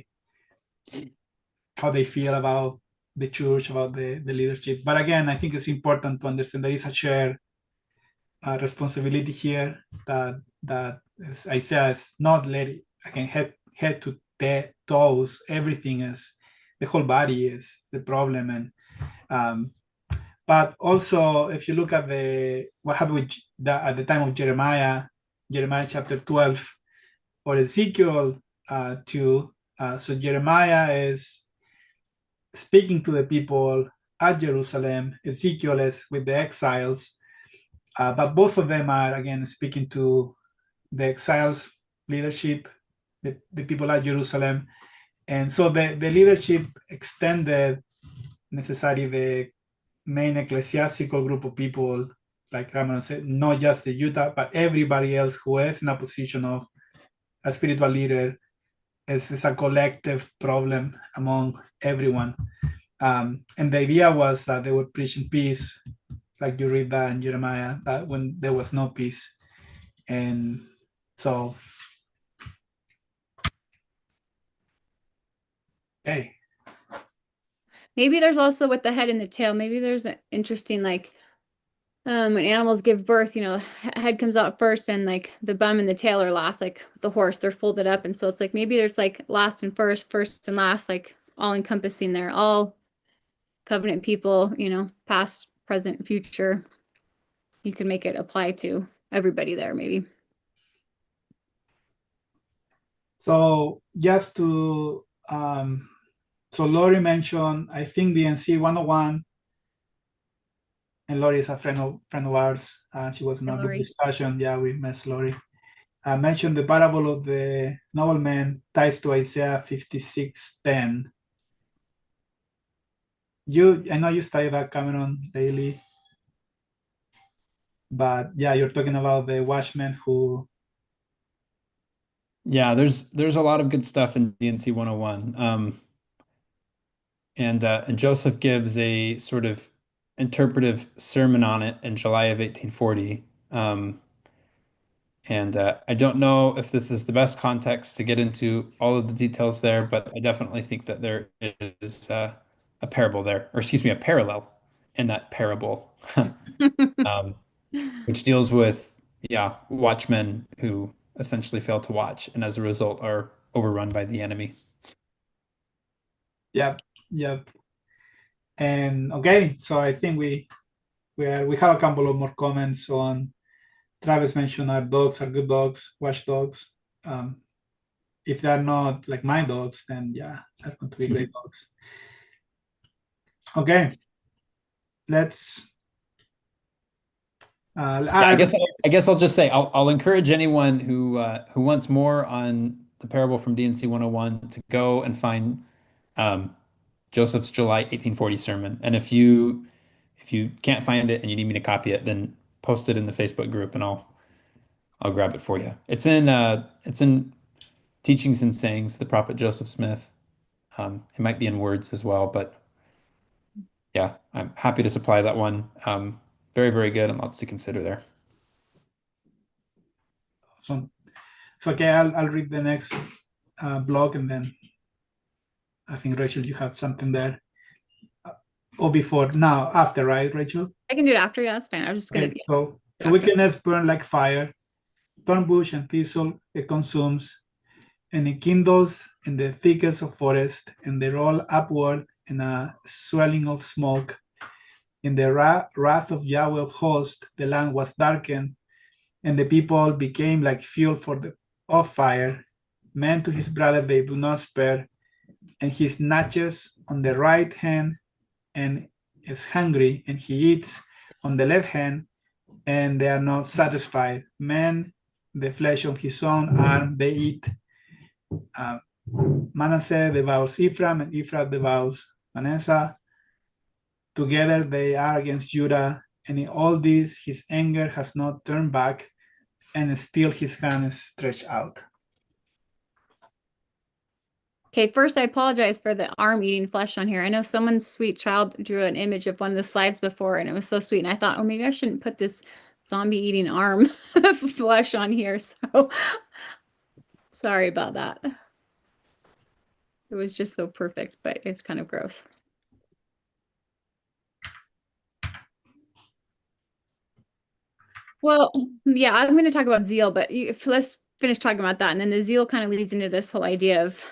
how they feel about the church, about the leadership. But again, I think it's important to understand there is a shared responsibility here, that as Isaiah is not let it, again, head to toes. Everything is, the whole body is the problem. And but also, if you look at what happened at the time of Jeremiah chapter 12, or Ezekiel 2, so Jeremiah is speaking to the people at Jerusalem. Ezekiel is with the exiles, but both of them are again speaking to the exiles leadership, the people at Jerusalem. And so the leadership extended necessarily the main ecclesiastical group of people, like Cameron said, not just the Utah, but everybody else who is in a position of a spiritual leader. Is a collective problem among everyone. And the idea was that they were preaching peace, like you read that in Jeremiah, that when there was no peace. And so, hey. Maybe there's also with the head and the tail, maybe there's an interesting, like, when animals give birth, head comes out first and like the bum and the tail are last, like the horse, they're folded up. And so it's like, maybe there's like last and first, first and last, like all encompassing there, all covenant people, past, present, future. You can make it apply to everybody there, maybe. So just to, so Lori mentioned, I think the NC 101, and Lori is a friend of ours. She was in a group discussion. Yeah, we met Lori. I mentioned the parable of the nobleman ties to Isaiah 56:10. I know you study that, Cameron, daily, but yeah, you're talking about the watchman who. Yeah, there's a lot of good stuff in DNC 101. And Joseph gives a sort of interpretive sermon on it in July of 1840. And I don't know if this is the best context to get into all of the details there, but I definitely think that there is a parable there, or excuse me, a parallel in that parable. which deals with, yeah, watchmen who essentially fail to watch and as a result are overrun by the enemy. Yep, yep. And okay, so I think we have a couple of more comments on. Travis mentioned our dogs are good dogs, watchdogs. If they're not like my dogs, then yeah, they're going to be great dogs. Okay, let's. Yeah, I guess I'll just say I'll encourage anyone who wants more on the parable from D&C 101 to go and find Joseph's July 1840 sermon. And if you can't find it and you need me to copy it, then post it in the Facebook group and I'll grab it for you. It's in Teachings and Sayings, the Prophet Joseph Smith. It might be in Words as well, but yeah, I'm happy to supply that one. Very, very good and lots to consider there. So okay, I'll read the next blog, and then I think Rachel, you had something there. Or before, now, after, right, Rachel? I can do it after. Yeah, that's fine. I was just gonna Okay, be. so after. wickedness burn like fire, thorn bush and thistle it consumes, and it kindles in the thickest of forest, and they roll upward in a swelling of smoke. In the wrath of Yahweh of hosts, the land was darkened, and the people became like fuel for the of fire. Man to his brother they do not spare, and he snatches on the right hand and is hungry, and he eats on the left hand, and they are not satisfied. Man, the flesh of his own arm, they eat. Manasseh devours Ephraim, and Ephraim devours Manasseh. Together they are against Judah, and in all this his anger has not turned back, and still his hand is stretched out. Okay, first I apologize for the arm eating flesh on here. I know someone's sweet child drew an image of one of the slides before, and it was so sweet. And I thought, oh, maybe I shouldn't put this zombie eating arm flesh on here. So sorry about that. It was just so perfect, but it's kind of gross. Well, yeah, I'm going to talk about zeal, but let's finish talking about that. And then the zeal kind of leads into this whole idea of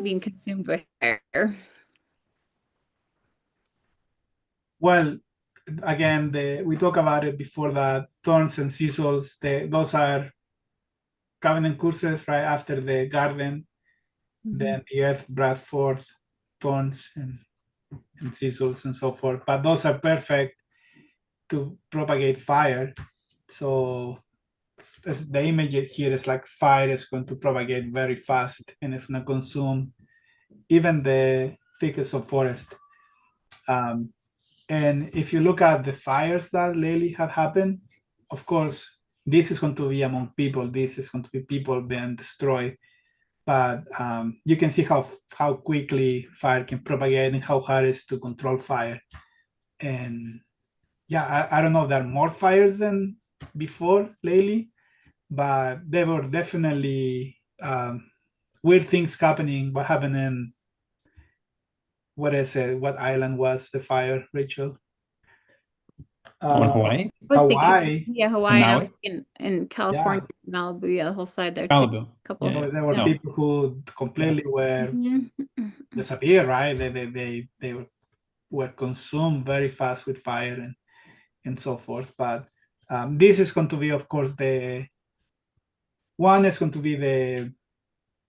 being consumed with fire. Well, again, we talked about it before that thorns and thistles, those are covenant curses, right? After the garden, then the earth brought forth thorns and thistles and so forth. But those are perfect to propagate fire. So the image here is like fire is going to propagate very fast, and it's going to consume even the thickest of forest. And if you look at the fires that lately have happened, of course, this is going to be among people. This is going to be people being destroyed. But you can see how quickly fire can propagate and how hard it is to control fire. And yeah, I don't know if there are more fires than before lately, but there were definitely weird things happening. What happened in, what island was the fire, Rachel? On Hawaii? Hawaii. Yeah, Hawaii. I Maui? was in California, Malibu, yeah, the whole side there too. Malibu. Couple Yeah, There were no. people who completely were disappeared, right? They were consumed very fast with fire and so forth. But this is going to be, of course, the one is going to be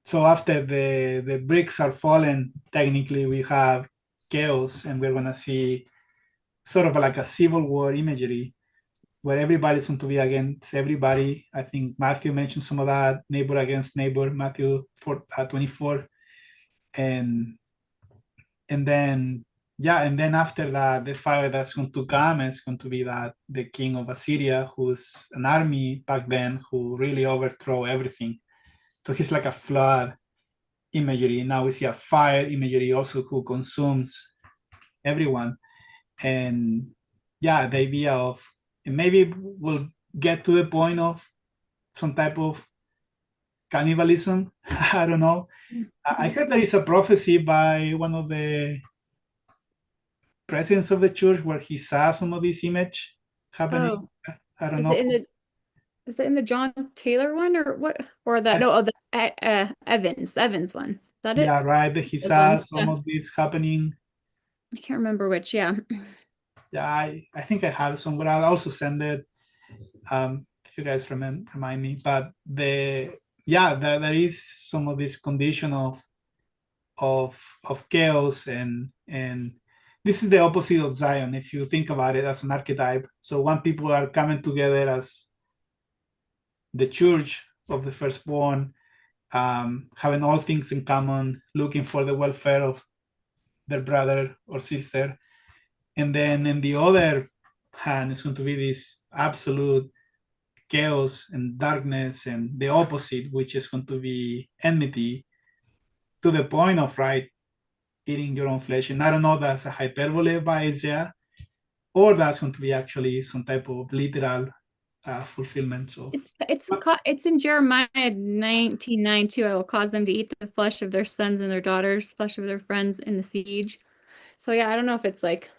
so after the bricks are fallen, technically we have chaos, and we're going to see sort of like a civil war imagery where everybody's going to be against everybody. I think Matthew mentioned some of that, neighbor against neighbor, Matthew 24. And then, yeah, and then after that, the fire that's going to come is going to be that the king of Assyria, who's an army back then, who really overthrow everything. So he's like a flood imagery. Now we see a fire imagery also who consumes everyone. And yeah, the idea of, and maybe we'll get to the point of some type of cannibalism. I don't know. I heard there is a prophecy by one of the presidents of the church where he saw some of this image happening. I don't Is know. it in the is it in the John Taylor one or what? Or the no, oh, the Evans, the Evans one. Is that it? Yeah, right. He Those saw ones? some Yeah. of this happening. I can't remember which. Yeah. Yeah, I think I have somewhere. I'll also send it. If you guys remind me. But there is some of this condition of chaos, and this is the opposite of Zion if you think about it as an archetype. So when people are coming together as the church of the firstborn, having all things in common, looking for the welfare of their brother or sister. And then in the other hand, it's going to be this absolute chaos and darkness, and the opposite, which is going to be enmity to the point of, right, eating your own flesh. And I don't know, that's a hyperbole by Isaiah, or that's going to be actually some type of literal fulfillment. So It's in Jeremiah 19:9 too. I will cause them to eat the flesh of their sons and their daughters, flesh of their friends in the siege. So yeah, I don't know if it's like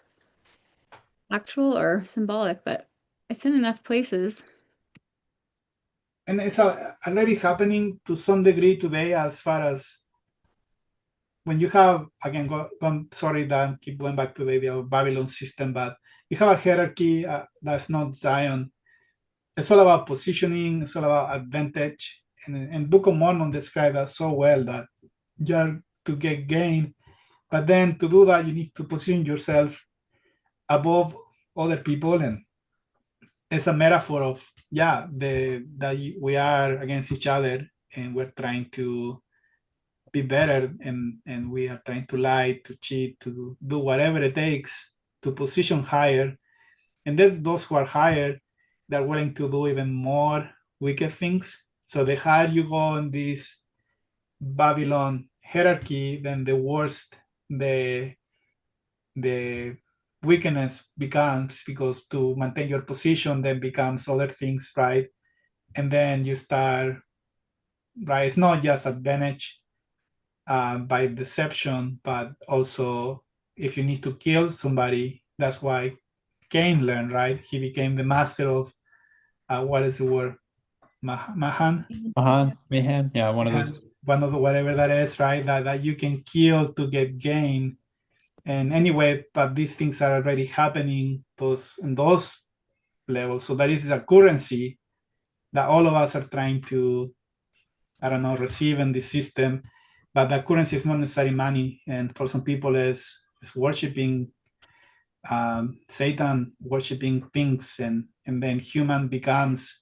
actual or symbolic, but it's in enough places. and it's already happening to some degree today, as far as when you have, again, sorry that I keep going back to the idea of Babylon system, but you have a hierarchy that's not Zion. It's all about positioning, it's all about advantage. And Book of Mormon describes that so well, that you're to get gain, but then to do that, you need to position yourself above other people. And it's a metaphor of, that we are against each other, and we're trying to be better, and we are trying to lie, to cheat, to do whatever it takes to position higher. And then those who are higher, they're willing to do even more wicked things. So the higher you go in this Babylon hierarchy, then the worse the weakness becomes, because to maintain your position then becomes other things, right? And then you start, right, it's not just advantage by deception, but also if you need to kill somebody. That's why Cain learned, right? He became the master of what is the word? Mahan? Mahan, yeah, one of those. One of the whatever that is, right? That you can kill to get gain. And anyway, but these things are already happening in those levels. So that is a currency that all of us are trying to, I don't know, receive in this system. But that currency is not necessarily money. And for some people, is worshiping Satan, worshiping things, and then human becomes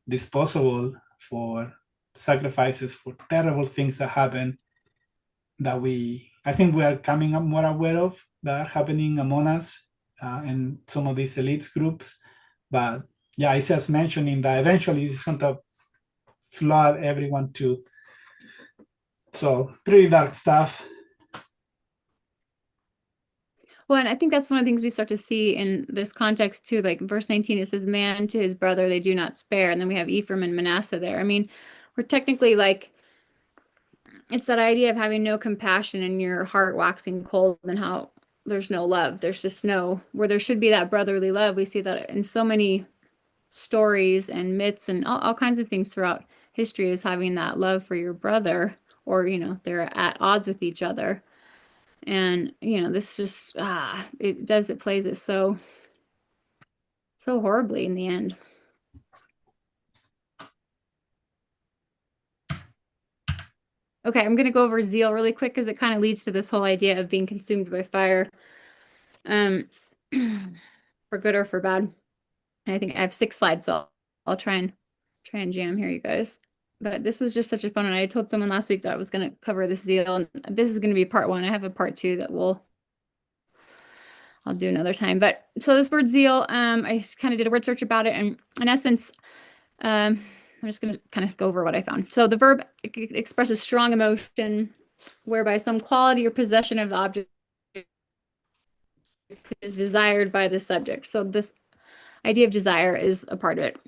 disposable for sacrifices, for terrible things that happen, that I think we are coming up more aware of, that are happening among us in some of these elites groups. But yeah, it's just mentioning that eventually it's going to flood everyone too. So pretty dark stuff. Well, and I think that's one of the things we start to see in this context too. Like verse 19, it says, "Man to his brother they do not spare," and then we have Ephraim and Manasseh there. I mean, we're technically like, it's that idea of having no compassion and your heart waxing cold, and how there's no love. There's just where there should be that brotherly love. We see that in so many stories and myths and all kinds of things throughout history, is having that love for your brother, or they're at odds with each other. And this just it plays it so horribly in the end. Okay, I'm going to go over zeal really quick, because it kind of leads to this whole idea of being consumed by fire, for good or for bad. And I think I have 6 slides, so I'll try and jam here, you guys. But this was just such a fun one. I told someone last week that I was going to cover this zeal, and this is going to be part 1. I have a part 2 that I'll do another time. But so this word zeal, I just kind of did a word search about it, and in essence, I'm just going to kind of go over what I found. So the verb expresses strong emotion, whereby some quality or possession of the object is desired by the subject. So this idea of desire is a part of it.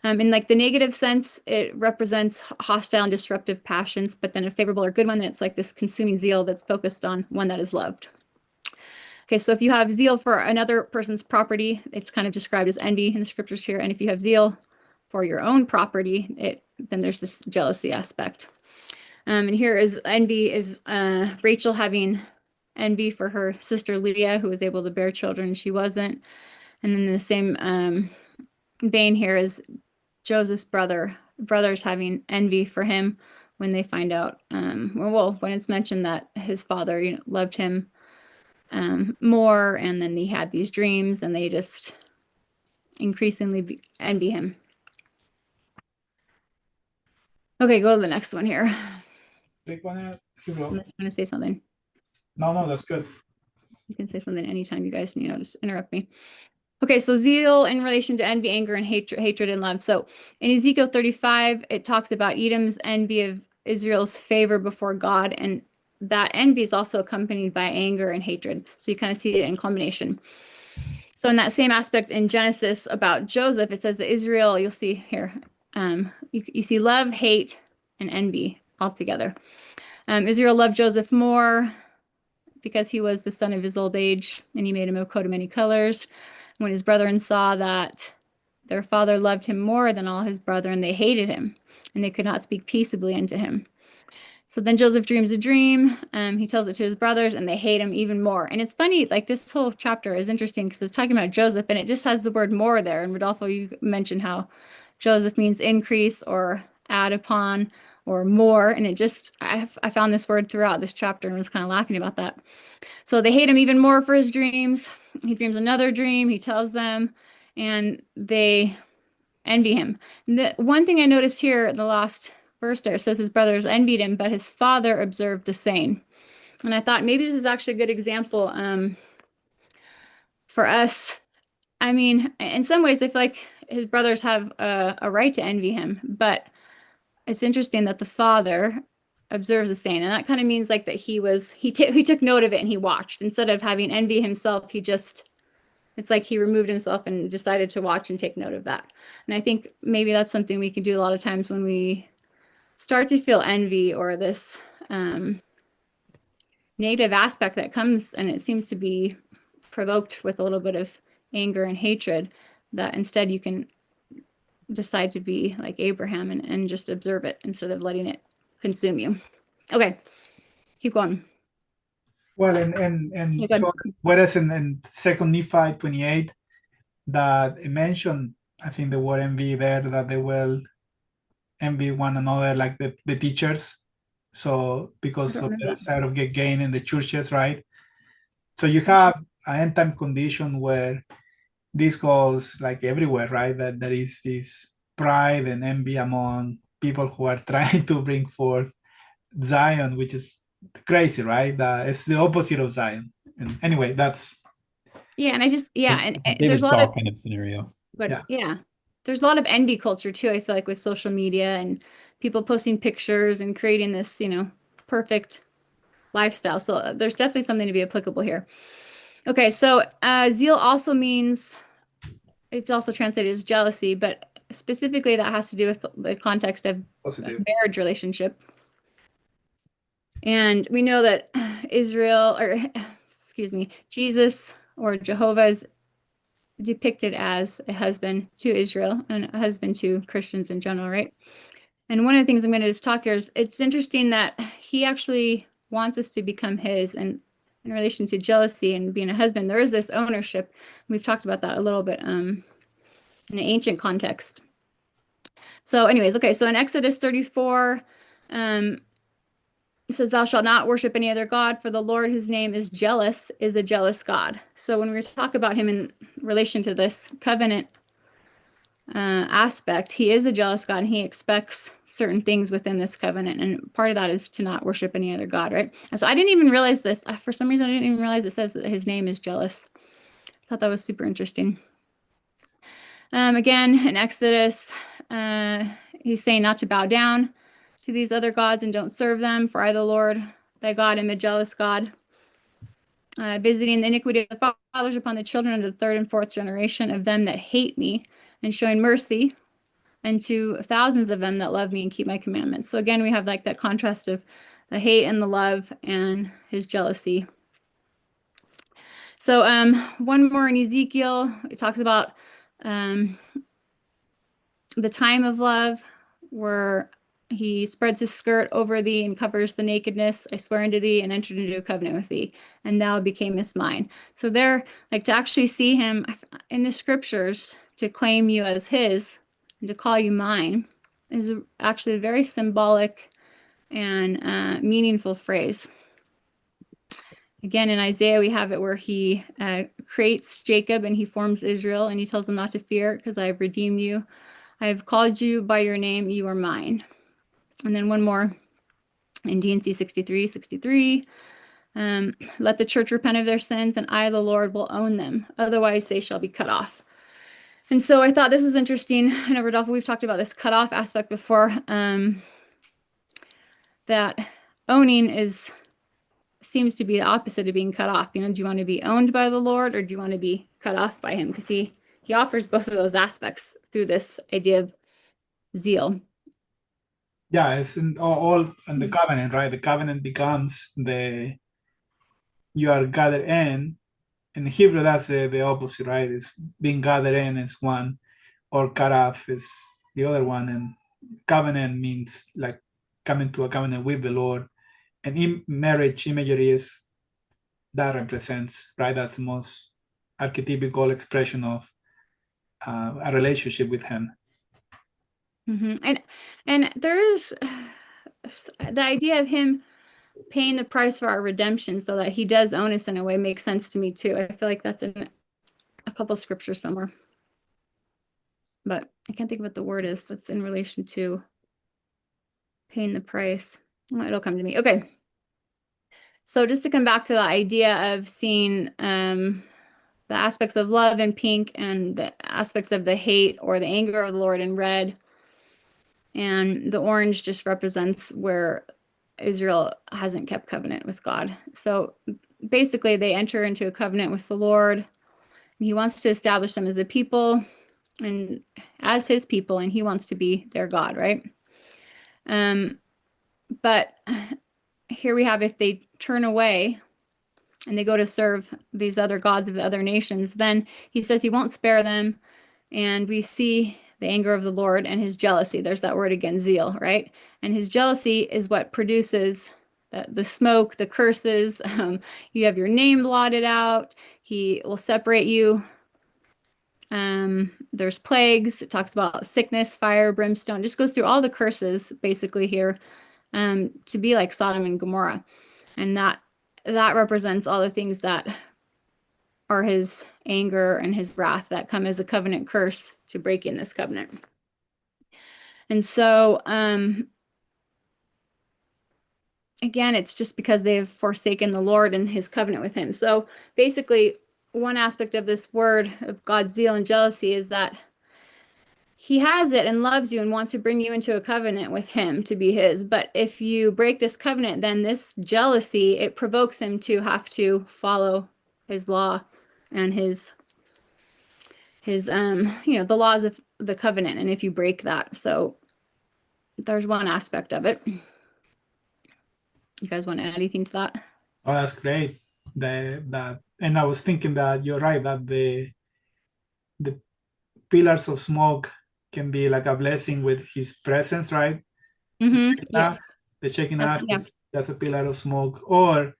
In like the negative sense, it represents hostile and disruptive passions, but then a favorable or good one, that's like this consuming zeal that's focused on one that is loved. Okay, so if you have zeal for another person's property, it's kind of described as envy in the scriptures here. And if you have zeal for your own property, then there's this jealousy aspect. And here is envy is Rachel having envy for her sister Leah, who was able to bear children, and she wasn't. And then the same vein here is Joseph's brothers having envy for him when they find out, when it's mentioned that his father, loved him more, and then he had these dreams, and they just increasingly envy him. Okay, go to the next one here. Click on it. You go. Unless you want to say something. No, that's good. You can say something anytime you guys, just interrupt me. Okay, so zeal in relation to envy, anger, and hatred and love. So in Ezekiel 35, it talks about Edom's envy of Israel's favor before God, and that envy is also accompanied by anger and hatred. So you kind of see it in combination. So in that same aspect in Genesis about Joseph, it says that Israel, you'll see here, you see love, hate, and envy all together. Israel loved Joseph more because he was the son of his old age, and he made him a coat of many colors. When his brethren saw that their father loved him more than all his brethren, they hated him, and they could not speak peaceably unto him. So then Joseph dreams a dream. He tells it to his brothers, and they hate him even more. And it's funny, like this whole chapter is interesting because it's talking about Joseph, and it just has the word more there. And Rodolfo, you mentioned how Joseph means increase or add upon or more. And I found this word throughout this chapter and was kind of laughing about that. So they hate him even more for his dreams. He dreams another dream. He tells them, and they envy him. The one thing I noticed here in the last verse there, it says his brothers envied him, but his father observed the same. And I thought maybe this is actually a good example for us. I mean, in some ways, I feel like his brothers have a right to envy him, but it's interesting that the father observes the same, and that kind of means like that he took note of it and he watched instead of having envy himself. It's like he removed himself and decided to watch and take note of that. And I think maybe that's something we can do a lot of times when we start to feel envy or this negative aspect that comes, and it seems to be provoked with a little bit of anger and hatred, that instead you can decide to be like Abraham and just observe it instead of letting it consume you. Okay, keep going. Well, and Yeah, so whereas in Second Nephi 28, that it mentioned, I think the word envy there, that they will envy one another, like the teachers. So because of the desire of get gain in the churches, right? So you have an end time condition where this goes like everywhere, right? That there is this pride and envy among people who are trying to bring forth Zion, which is crazy, right? It's the opposite of Zion. And anyway, that's and David there's a lot Saul of kind of scenario. But yeah, there's a lot of envy culture too, I feel like, with social media and people posting pictures and creating this, perfect lifestyle. So there's definitely something to be applicable here. Okay, so zeal also means, it's also translated as jealousy, but specifically that has to do with the context of positive. a marriage relationship. And we know that Jesus or Jehovah is depicted as a husband to Israel and a husband to Christians in general, right? And one of the things I'm going to just talk here is it's interesting that he actually wants us to become his, and in relation to jealousy and being a husband, there is this ownership. We've talked about that a little bit in an ancient context. So anyways, okay, so in Exodus 34, it says, thou shalt not worship any other God, for the Lord whose name is jealous is a jealous God. So when we talk about him in relation to this covenant aspect, he is a jealous God, and he expects certain things within this covenant. And part of that is to not worship any other God, right? And so I didn't even realize this. For some reason, I didn't even realize it says that his name is jealous. I thought that was super interesting. Again, in Exodus, he's saying not to bow down to these other gods and don't serve them, for I, the Lord, thy God, am a jealous God, visiting the iniquity of the fathers upon the children of the third and fourth generation of them that hate me, and showing mercy unto thousands of them that love me and keep my commandments. So again, we have like that contrast of the hate and the love and his jealousy. So one more in Ezekiel, it talks about the time of love, where he spreads his skirt over thee and covers the nakedness. I swear unto thee and entered into a covenant with thee, and thou becamest mine. So there, like, to actually see him in the scriptures, to claim you as his and to call you mine, is actually a very symbolic and meaningful phrase. Again, in Isaiah, we have it where he creates Jacob and he forms Israel, and he tells them not to fear because I have redeemed you. I have called you by your name, you are mine. And then one more in D&C 63. Let the church repent of their sins, and I, the Lord, will own them. Otherwise, they shall be cut off. And so I thought this was interesting. I know, Rodolfo, we've talked about this cutoff aspect before, that owning seems to be the opposite of being cut off. Do you want to be owned by the Lord, or do you want to be cut off by him? Because he offers both of those aspects through this idea of zeal. Yeah, it's all in the covenant, right? The covenant becomes you are gathered in. In Hebrew, that's the opposite, right? It's being gathered in is one, or cut off is the other one. And covenant means like coming to a covenant with the Lord. And in marriage imagery is that represents, right? That's the most archetypical expression of a relationship with him. And there is the idea of him paying the price for our redemption so that he does own us in a way makes sense to me too. I feel like that's in a couple scriptures somewhere, but I can't think of what the word is that's in relation to paying the price. It'll come to me. Okay. So just to come back to the idea of seeing the aspects of love in pink and the aspects of the hate or the anger of the Lord in red, and the orange just represents where Israel hasn't kept covenant with God. So basically they enter into a covenant with the Lord, and he wants to establish them as a people and as his people, and he wants to be their God, right? But here we have, if they turn away and they go to serve these other gods of the other nations, then he says he won't spare them. And we see the anger of the Lord and his jealousy. There's that word again, zeal, right? And his jealousy is what produces the smoke, the curses. You have your name blotted out. He will separate you. There's plagues. It talks about sickness, fire, brimstone. Just goes through all the curses basically here, to be like Sodom and Gomorrah. And that represents all the things that are his anger and his wrath that come as a covenant curse to break in this covenant. And so, again, it's just because they've forsaken the Lord and his covenant with him. So basically, one aspect of this word of God's zeal and jealousy is that he has it and loves you and wants to bring you into a covenant with him to be his. But if you break this covenant, then this jealousy, it provokes him to have to follow his law and his the laws of the covenant. And if you break that, so there's one aspect of it. You guys want to add anything to that? Oh, that's great. And I was thinking that you're right, that the pillars of smoke can be like a blessing with his presence, right? Yes. The checking out, that's a pillar of smoke. Or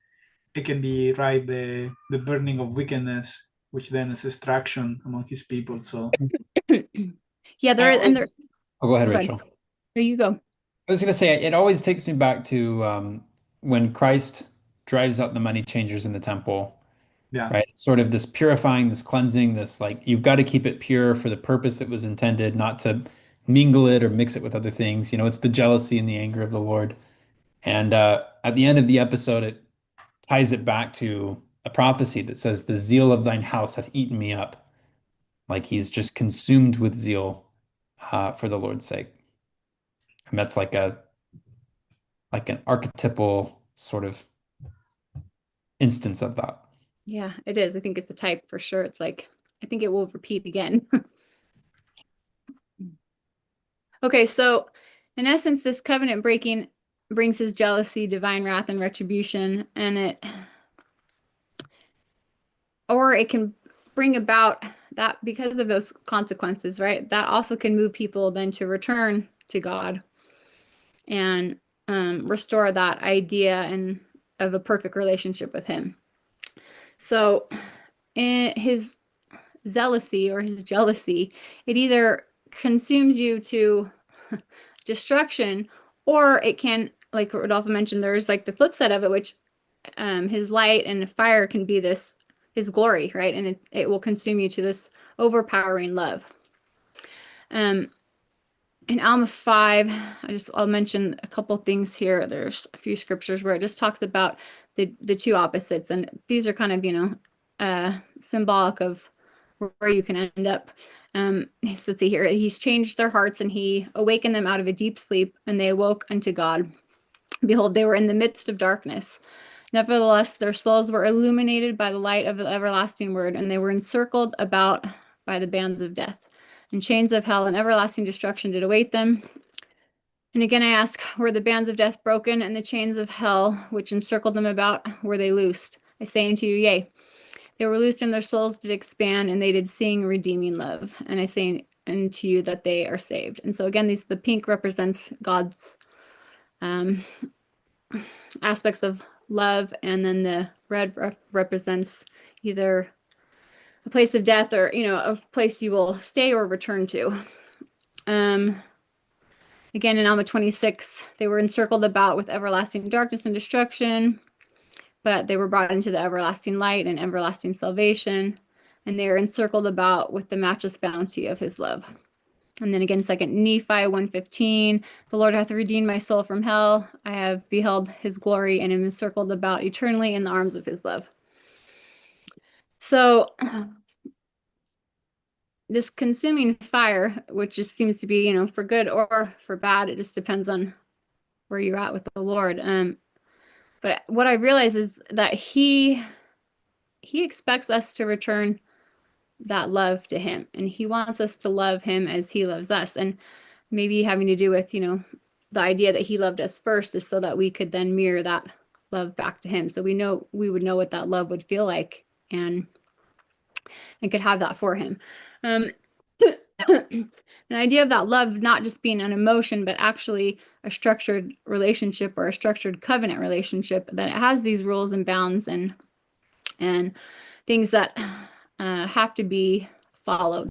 it can be, right, the burning of wickedness, which then is destruction among his people. So yeah, Oh, go ahead, Rachel. There you go. I was going to say, it always takes me back to when Christ drives out the money changers in the temple. Yeah. Right. Sort of this purifying, this cleansing, this like you've got to keep it pure for the purpose it was intended, not to mingle it or mix it with other things. It's the jealousy and the anger of the Lord. And at the end of the episode, it ties it back to a prophecy that says, "The zeal of thine house hath eaten me up." Like he's just consumed with zeal for the Lord's sake. And that's like an archetypal sort of instance of that. Yeah, it is. I think it's a type for sure. It's like, I think it will repeat again. Okay, so in essence, this covenant breaking brings his jealousy, divine wrath, and retribution, and or it can bring about that because of those consequences, right? That also can move people then to return to God and restore that idea and of a perfect relationship with Him. So, in his zealousy or his jealousy, it either consumes you to destruction, or it can, like Rodolfo mentioned, there's like the flip side of it, which his light and fire can be this his glory, right? And it will consume you to this overpowering love. In Alma 5, I'll mention a couple things here. There's a few scriptures where it just talks about the two opposites, and these are kind of, symbolic of where you can end up. Let's see here. He's changed their hearts, and he awakened them out of a deep sleep, and they awoke unto God. Behold, they were in the midst of darkness. Nevertheless, their souls were illuminated by the light of the everlasting word, and they were encircled about by the bands of death. And chains of hell and everlasting destruction did await them. And again, I ask, were the bands of death broken, and the chains of hell, which encircled them about, were they loosed? I say unto you, yea. They were loosed, and their souls did expand, and they did sing redeeming love. And I say unto you that they are saved. And so again, the pink represents God's aspects of love, and then the red represents either a place of death or a place you will stay or return to. Again, in Alma 26, they were encircled about with everlasting darkness and destruction, but they were brought into the everlasting light and everlasting salvation, and they are encircled about with the matchless bounty of his love. And then again, 2 Nephi 1:15, the Lord hath redeemed my soul from hell. I have beheld his glory and am encircled about eternally in the arms of his love. So this consuming fire, which just seems to be, for good or for bad, it just depends on where you're at with the Lord. But what I realize is that he expects us to return that love to him, and he wants us to love him as he loves us. And maybe having to do with, the idea that he loved us first is so that we could then mirror that love back to him. So we would know what that love would feel like and could have that for him. An idea of that love not just being an emotion, but actually a structured relationship or a structured covenant relationship, that it has these rules and bounds and things that have to be followed.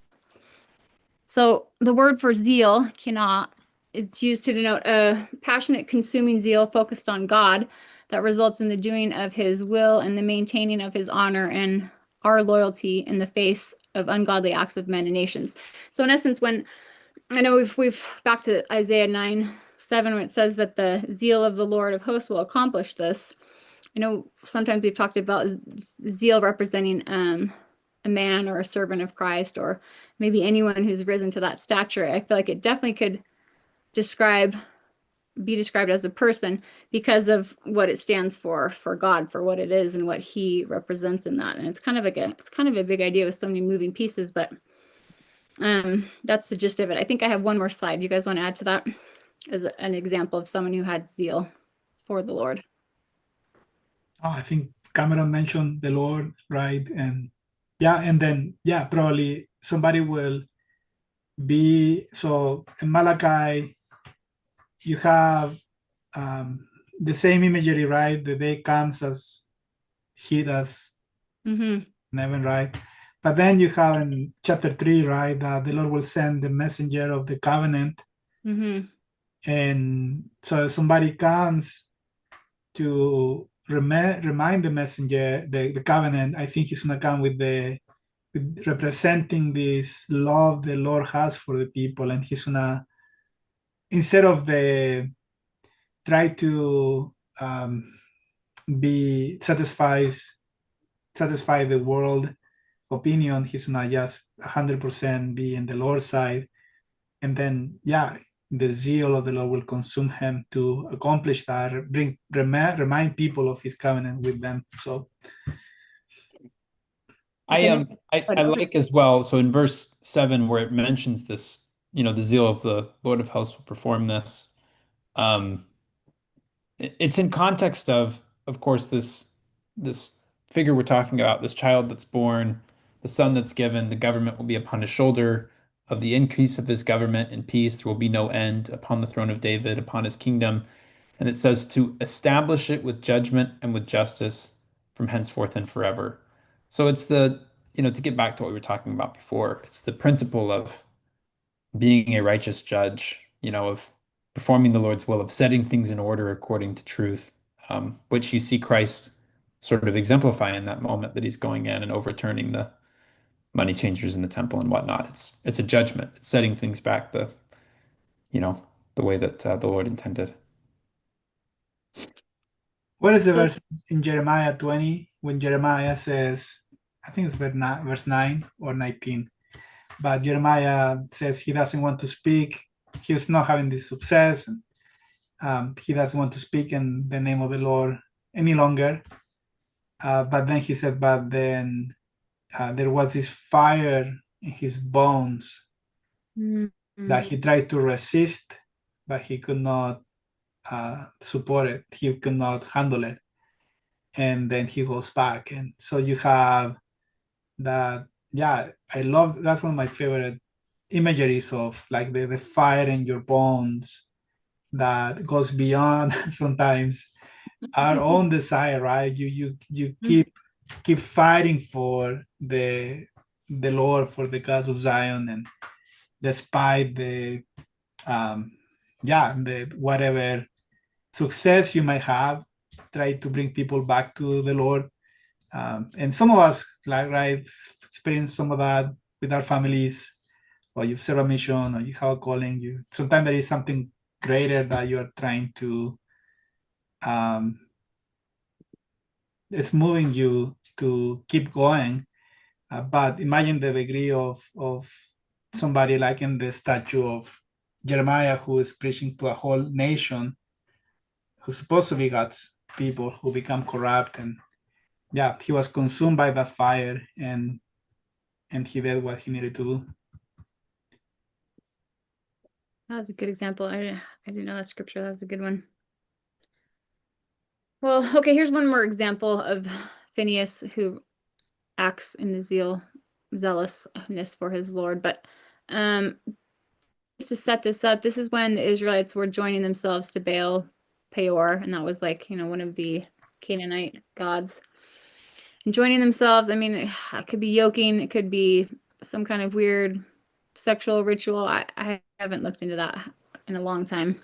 So the word for zeal, cannot, it's used to denote a passionate, consuming zeal focused on God that results in the doing of his will and the maintaining of his honor and our loyalty in the face of ungodly acts of men and nations. So in essence, when I know we've back to Isaiah 9:7, when it says that the zeal of the Lord of hosts will accomplish this. I know sometimes we've talked about zeal representing a man or a servant of Christ, or maybe anyone who's risen to that stature. I feel like it definitely could be described as a person because of what it stands for God, for what it is and what he represents in that. And it's kind of a big idea with so many moving pieces, but that's the gist of it. I think I have one more slide. You guys want to add to that as an example of someone who had zeal for the Lord? Oh, I think Cameron mentioned the Lord, right? And then probably somebody will be, so in Malachi, you have the same imagery, right? The day comes as he does in heaven, right? But then you have in chapter 3, right, that the Lord will send the messenger of the covenant. And so somebody comes to remind the messenger, the covenant. I think he's gonna come with representing this love the Lord has for the people, and he's gonna, instead of try to be satisfy the world opinion, he's gonna just 100% be in the Lord's side, and then the zeal of the Lord will consume him to accomplish that, remind people of his covenant with them. So I like as well. So in verse 7, where it mentions this, the zeal of the Lord of hosts will perform this. It's in context of course, this figure we're talking about, this child that's born, the son that's given, the government will be upon his shoulder. Of the increase of his government and peace, there will be no end upon the throne of David, upon his kingdom. And it says to establish it with judgment and with justice from henceforth and forever. So it's to get back to what we were talking about before, it's the principle of being a righteous judge, of performing the Lord's will, of setting things in order according to truth, which you see Christ sort of exemplify in that moment that he's going in and overturning the money changers in the temple and whatnot. It's a judgment. It's setting things back the way that the Lord intended. What is the So- verse in Jeremiah 20 when Jeremiah says, I think it's verse 9 or 19, but Jeremiah says he doesn't want to speak. He's not having this success. And, he doesn't want to speak in the name of the Lord any longer. But then he said, but then there was this fire in his bones that he tried to resist, but he could not support it. He could not handle it. And then he goes back. And so you have that. Yeah, I love, that's one of my favorite imageries of like the fire in your bones that goes beyond sometimes our own desire, right? You keep fighting for the Lord, for the cause of Zion, and despite the whatever success you might have, try to bring people back to the Lord. And some of us, like, right, experience some of that with our families, or you serve a mission, or you have a calling. Sometimes there is something greater that you're trying to it's moving you to keep going. But imagine the degree of somebody like in the statue of Jeremiah, who is preaching to a whole nation, who's supposed to be God's people, who become corrupt. And yeah, he was consumed by the fire, and he did what he needed to do. That was a good example. I didn't know that scripture. That was a good one. Well, okay, here's one more example of Phineas who acts in the zealousness for his Lord. But just to set this up, this is when the Israelites were joining themselves to Baal Peor, and that was like, one of the Canaanite gods. And joining themselves, I mean, it could be yoking, it could be some kind of weird sexual ritual. I haven't looked into that in a long time.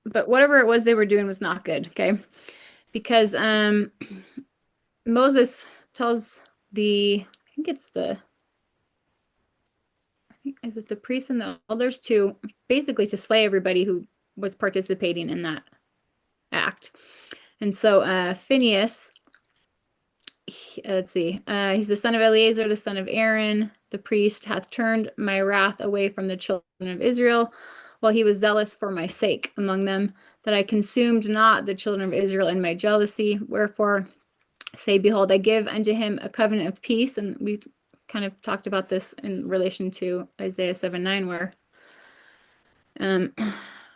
But whatever it was they were doing was not good, okay? Because Moses tells is it the priests and the elders to basically to slay everybody who was participating in that act. And so Phineas, let's see, he's the son of Eleazar, the son of Aaron, the priest, hath turned my wrath away from the children of Israel, while he was zealous for my sake among them, that I consumed not the children of Israel in my jealousy. Wherefore, say, behold, I give unto him a covenant of peace. And we kind of talked about this in relation to Isaiah 7:9, where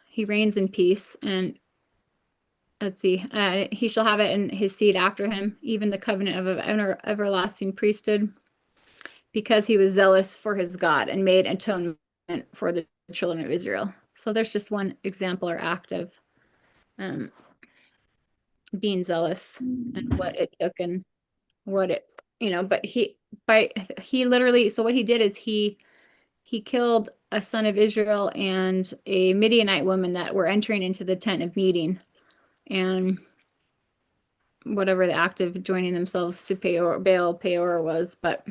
he reigns in peace. And let's see, he shall have it in his seed after him, even the covenant of an everlasting priesthood, because he was zealous for his God and made atonement for the children of Israel. So there's just one example or act of being zealous and what it took and what it, but he literally, so what he did is he killed a son of Israel and a Midianite woman that were entering into the tent of meeting, and whatever the act of joining themselves to Baal Peor was. But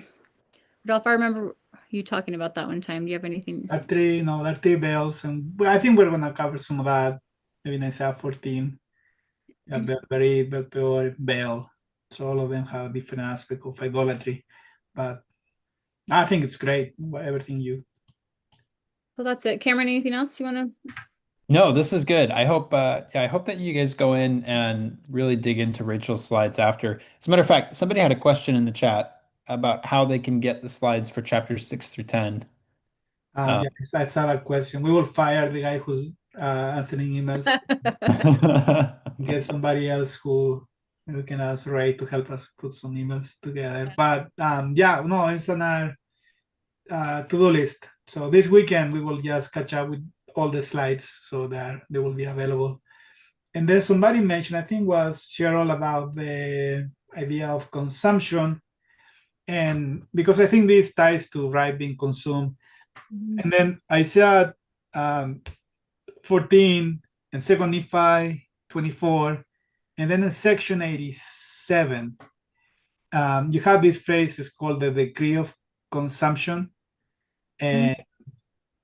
Ralph, I remember you talking about that one time. Do you have anything? There are three Baals, and I think we're gonna cover some of that maybe in Isaiah 14. Yeah, Berit, Baal Peor, Baal. So all of them have a different aspect of idolatry, but I think it's great. Everything you. Well, that's it. Cameron, anything else you want to? No, this is good. I hope that you guys go in and really dig into Rachel's slides after. As a matter of fact, somebody had a question in the chat about how they can get the slides for chapters 6 through 10. Yes, I saw that question. We will fire the guy who's answering emails. Get somebody else who We can ask Ray to help us put some emails together. But yeah, no, it's on our to-do list. So this weekend we will just catch up with all the slides so that they will be available. And then somebody mentioned, I think was Cheryl, about the idea of consumption. And because I think this ties to right being consumed. And then Isaiah 14 and 2 Nephi 24, and then in section 87, you have this phrase, it's called the decree of consumption. And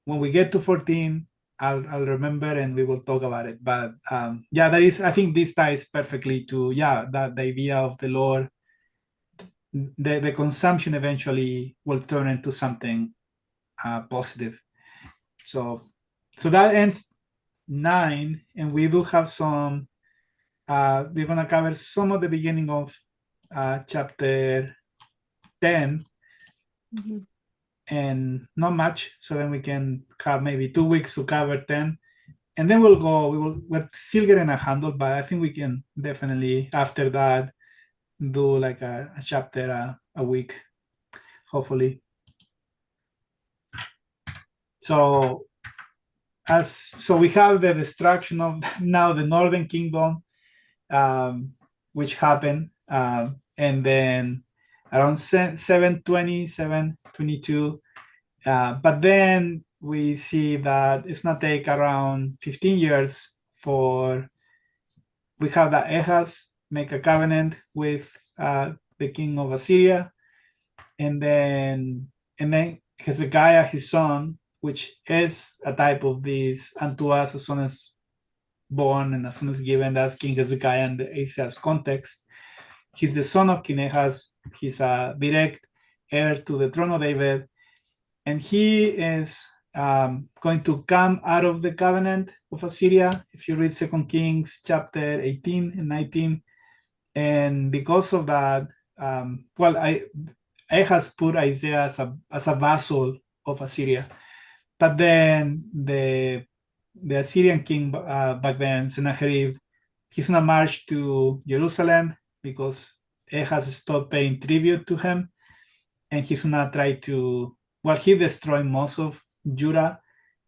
when we get to 14, I'll remember and we will talk about it. But yeah, that is, I think this ties perfectly to, yeah, that the idea of the Lord, the consumption eventually will turn into something positive. So that ends 9, and we do have some, we're gonna cover some of the beginning of chapter 10, and not much, so then we can have maybe 2 weeks to cover 10, and then we're still getting a handle, but I think we can definitely after that do like a chapter a week, hopefully. So we have the destruction of now the northern kingdom, which happened, and then around 720, 722. But then we see that it's not take around 15 years for we have that Ahaz make a covenant with the king of Assyria, and then Hezekiah, his son, which is a type of this, unto us a son is born and a son is given. That's King Hezekiah in the Isaiah's context. He's the son of King Ahaz. He's a direct heir to the throne of David, and he is going to come out of the covenant of Assyria. If you read 2 Kings chapter 18 and 19, and because of that, Ahaz put Isaiah as a vassal of Assyria, but then the Assyrian king back then, Sennacherib, he's gonna march to Jerusalem because Ahaz stopped paying tribute to him, and he's gonna try to, he destroyed most of Judah,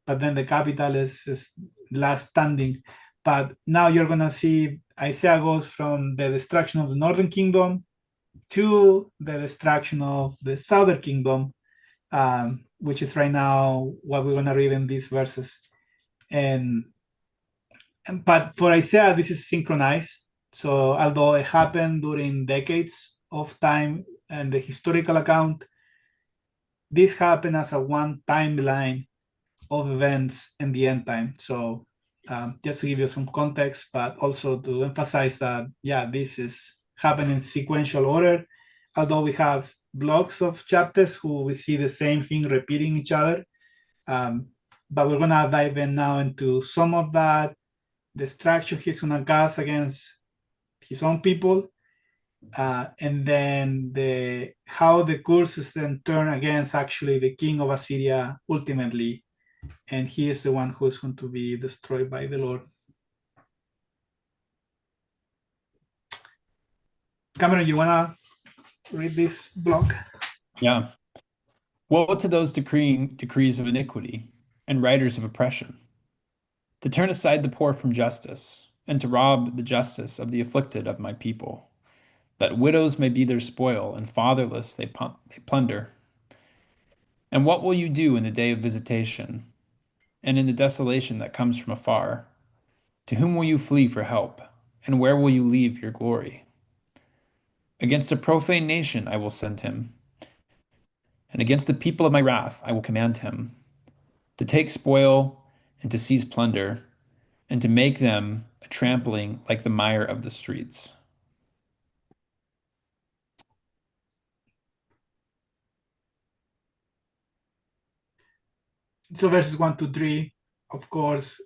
but then the capital is last standing. But now you're gonna see Isaiah goes from the destruction of the northern kingdom to the destruction of the southern kingdom, which is right now what we're gonna read in these verses. But for Isaiah, this is synchronized. So although it happened during decades of time and the historical account, this happened as a one timeline of events in the end time. So just to give you some context, but also to emphasize that, yeah, this is happening in sequential order. Although we have blocks of chapters who we see the same thing repeating each other. But we're gonna dive in now into some of that, the structure he's gonna cast against his own people, and then how the curses then turn against actually the king of Assyria ultimately, and he is the one who is going to be destroyed by the Lord. Cameron, you wanna read this block? Yeah. Woe to those decreeing decrees of iniquity and writers of oppression, to turn aside the poor from justice, and to rob the justice of the afflicted of my people, that widows may be their spoil, and fatherless they plunder. And what will you do in the day of visitation, and in the desolation that comes from afar? To whom will you flee for help, and where will you leave your glory? Against a profane nation I will send him, and against the people of my wrath I will command him, to take spoil and to seize plunder, and to make them a trampling like the mire of the streets. So verses 1 to 3, of course,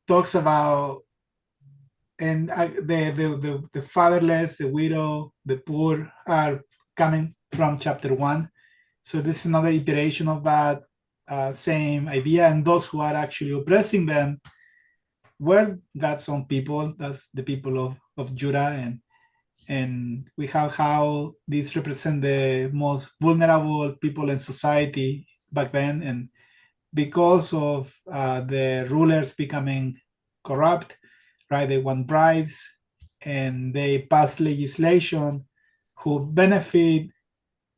talks about and the fatherless, the widow, the poor are coming from chapter 1. So this is another iteration of that same idea, and those who are actually oppressing them were God's own people. That's the people of Judah, and we have how these represent the most vulnerable people in society back then, and because of the rulers becoming corrupt, right? They want bribes, and they pass legislation who benefit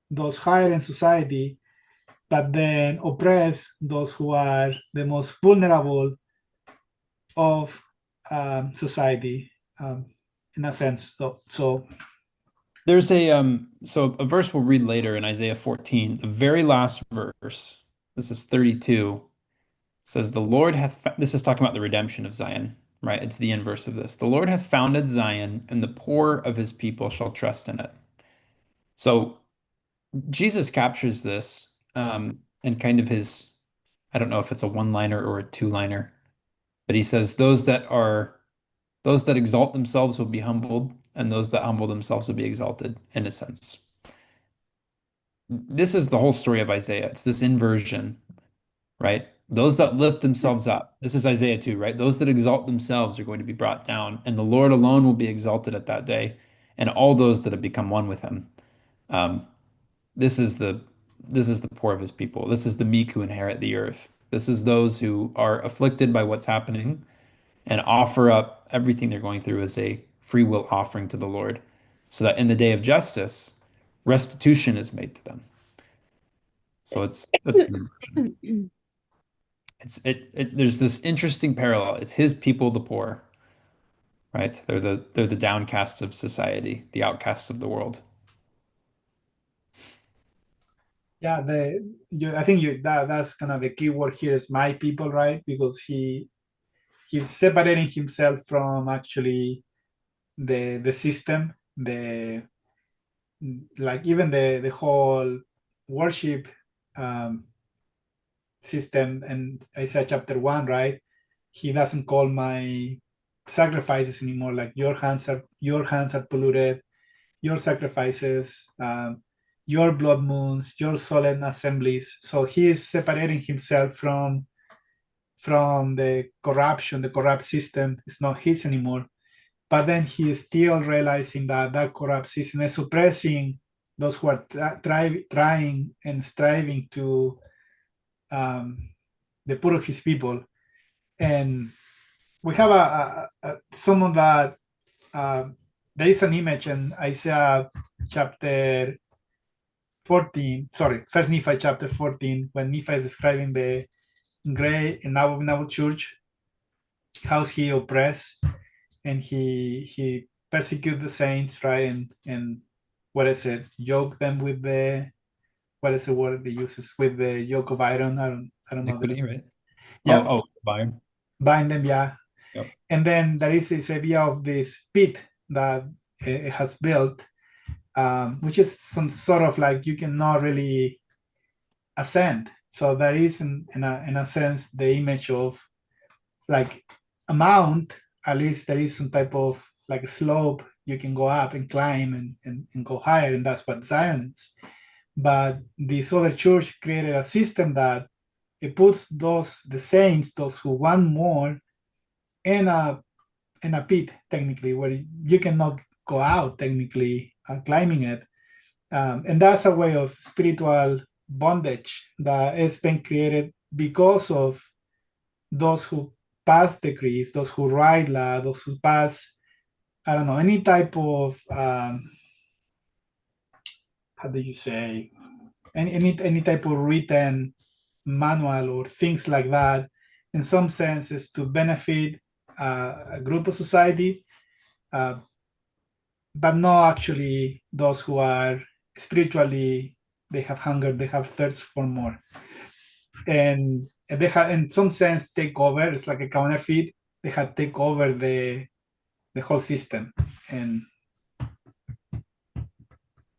those higher in society, but then oppress those who are the most vulnerable of society, in a sense. So There's a verse we'll read later in Isaiah 14, the very last verse. This is 32. Says the Lord this is talking about the redemption of Zion, right? It's the inverse of this. The Lord hath founded Zion, and the poor of his people shall trust in it. So Jesus captures this in kind of his, I don't know if it's a one-liner or a two-liner, but he says, those that exalt themselves will be humbled, and those that humble themselves will be exalted, in a sense. This is the whole story of Isaiah. It's this inversion, right? Those that lift themselves up. This is Isaiah 2, right? Those that exalt themselves are going to be brought down, and the Lord alone will be exalted at that day, and all those that have become one with him. Um, this is the poor of his people. This is the meek who inherit the earth. This is those who are afflicted by what's happening and offer up everything they're going through as a free will offering to the Lord, so that in the day of justice, restitution is made to them. So that's the inversion. There's this interesting parallel. It's his people, the poor, right? They're the downcast of society, the outcasts of the world. yeah, I think that's kind of the key word here is my people, right? Because he's separating himself from actually the system, like even the whole worship system. And Isaiah chapter 1, right? He doesn't call my sacrifices anymore, like your hands are polluted, your sacrifices, your blood moons, your solemn assemblies. So he is separating himself from the corruption, the corrupt system. It's not his anymore. But then he is still realizing that corrupt system is suppressing those who are trying and striving to the poor of his people. And we have someone that there is an image in Isaiah chapter 14, First Nephi chapter 14, when Nephi is describing the great and abominable church, how he oppressed and he persecute the saints, right? And what is it? Yoke them with what is the word they uses, with the yoke of iron? I don't know. Iniquity, right? Yeah. Byron. Bind them, yeah. Yep. And then there is this idea of this pit that it has built, which is some sort of like you cannot really ascend. So there is, in a sense, the image of like a mount. At least there is some type of like a slope you can go up and climb and go higher, and that's what Zion is. But this other church created a system that it puts the saints, those who want more, in a pit, technically, where you cannot go out technically climbing it. And that's a way of spiritual bondage that has been created because of those who pass decrees, those who write law, those who pass, I don't know, any type of how do you say, any type of written manual or things like that, in some senses to benefit a group of society, but not actually those who are spiritually, they have hunger, they have thirst for more. And they have, in some sense, take over. It's like a counterfeit. They have take over the whole system. And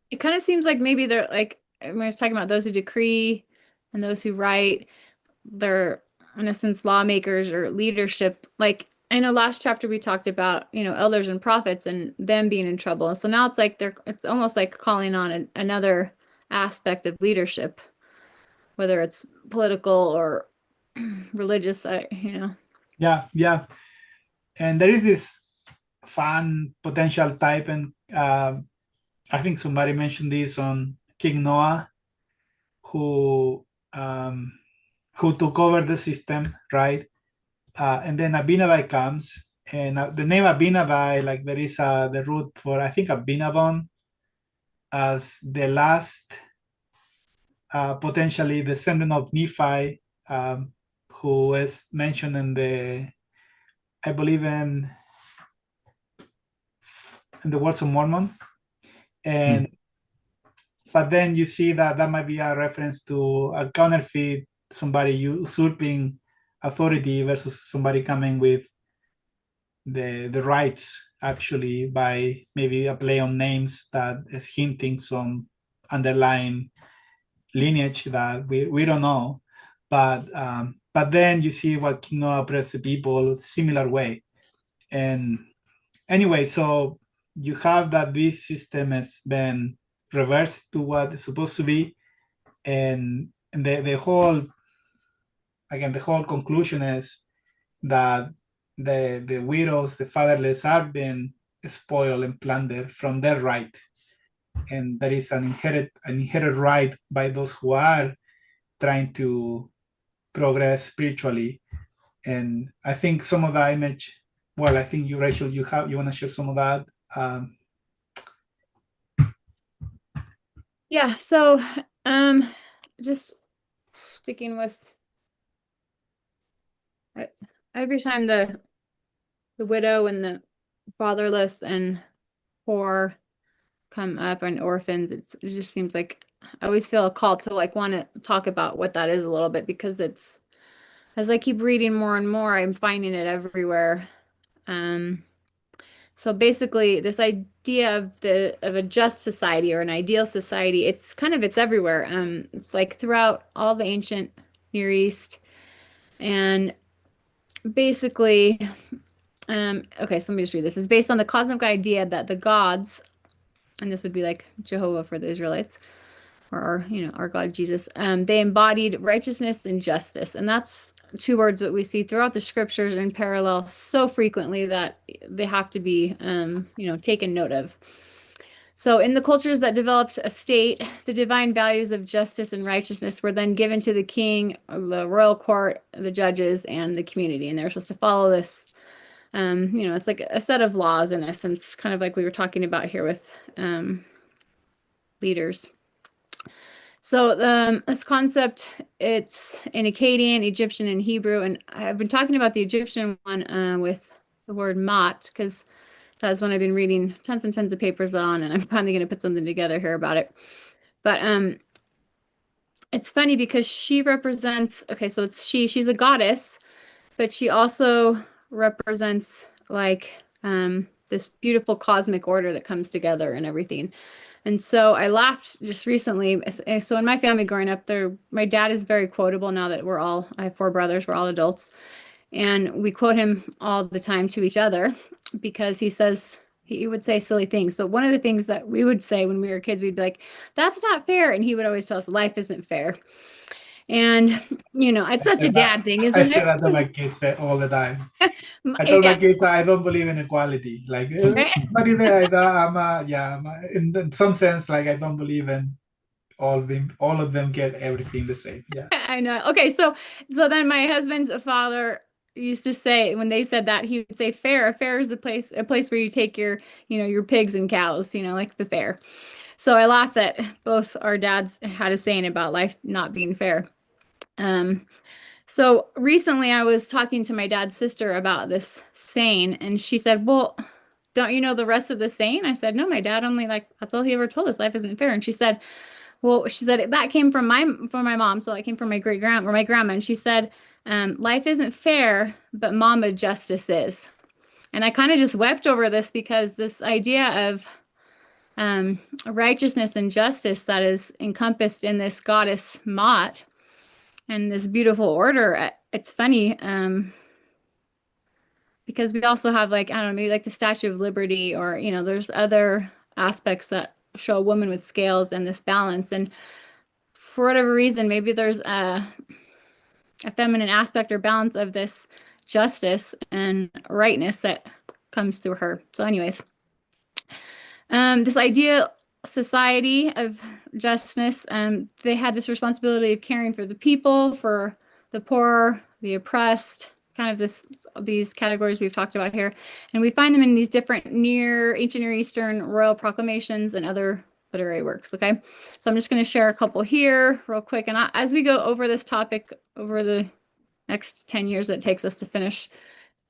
it kind of seems like maybe they're like, when I was talking about those who decree and those who write, they're in a sense lawmakers or leadership. Like I know last chapter we talked about, elders and prophets and them being in trouble. So now it's like it's almost like calling on another aspect of leadership, whether it's political or religious, Yeah. And there is this fun potential type, and I think somebody mentioned this on King Noah, who took over the system, right? And then Abinadi comes, and the name Abinadi, like there is the root for, I think, Abinadon, as the last potentially descendant of Nephi, who is mentioned in I believe in the Words of Mormon. And but then you see that might be a reference to a counterfeit, somebody usurping authority versus somebody coming with the rights, actually, by maybe a play on names that is hinting some underlying lineage that we don't know. But then you see what King Noah oppressed the people similar way. And anyway, so you have that this system has been reversed to what it's supposed to be, and the whole conclusion is that the widows, the fatherless, have been spoiled and plundered from their right, and there is an inherent right by those who are trying to progress spiritually. And I think some of the image, well, I think you, Rachel, you want to share some of that. Yeah, so just sticking with every time the widow and the fatherless and poor come up, and orphans, it just seems like I always feel a call to like want to talk about what that is a little bit, because it's, as I keep reading more and more, I'm finding it everywhere. So basically, this idea of a just society or an ideal society, it's everywhere. It's like throughout all the ancient Near East, and basically, okay, so let me just read this. It's based on the cosmic idea that the gods, and this would be like Jehovah for the Israelites, or our God Jesus, they embodied righteousness and justice. And that's two words that we see throughout the scriptures in parallel so frequently that they have to be taken note of. So in the cultures that developed a state, the divine values of justice and righteousness were then given to the king, the royal court, the judges, and the community. And they're supposed to follow this. It's like a set of laws in essence, kind of like we were talking about here with leaders. So this concept, it's in Akkadian, Egyptian, and Hebrew. And I've been talking about the Egyptian one with the word mat, because that's one I've been reading tons and tons of papers on, and I'm finally going to put something together here about it. But it's funny because she represents, okay, so she's a goddess, but she also represents like this beautiful cosmic order that comes together and everything. And so I laughed just recently. So in my family growing up, my dad is very quotable now that I have 4 brothers, we're all adults. And we quote him all the time to each other because he would say silly things. So one of the things that we would say when we were kids, we'd be like, that's not fair. And he would always tell us life isn't fair. And, it's such a dad thing, isn't it? I say that to my kids all the time. I tell my kids I don't believe in equality. Like, but in some sense, like I don't believe in all of them get everything the same. Yeah. I know. Okay, so then my husband's father used to say, when they said that, he would say fair. A fair is a place where you take your pigs and cows, like the fair. So I laughed that both our dads had a saying about life not being fair. So recently I was talking to my dad's sister about this saying, and she said, well, don't you know the rest of the saying? I said, no, my dad only, like, that's all he ever told us, life isn't fair. And she said, that came from my mom. So it came from my great-grandma or my grandma. And she said, life isn't fair, but mama justice is. And I kind of just wept over this, because this idea of righteousness and justice that is encompassed in this goddess Mot and this beautiful order. It's funny because we also have, like, I don't know, maybe like the Statue of Liberty, or there's other aspects that show a woman with scales and this balance. And for whatever reason, maybe there's a feminine aspect or balance of this justice and rightness that comes through her. So anyways, this ideal society of justice, they had this responsibility of caring for the people, for the poor, the oppressed, kind of these categories we've talked about here. And we find them in these different ancient Near Eastern royal proclamations and other literary works, okay? So I'm just going to share a couple here real quick. And as we go over this topic over the next 10 years that it takes us to finish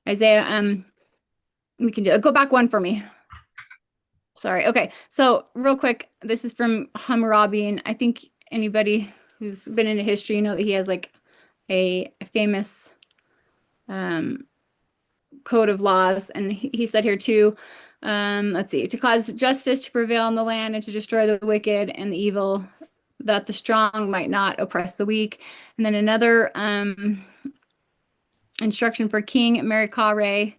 Isaiah, we can go back one for me. Sorry. Okay. So real quick, this is from Hammurabi, and I think anybody who's been into history, you know that he has like a famous code of laws. And he said here too, let's see, to cause justice to prevail in the land and to destroy the wicked and the evil, that the strong might not oppress the weak. And then another instruction for King Merikare.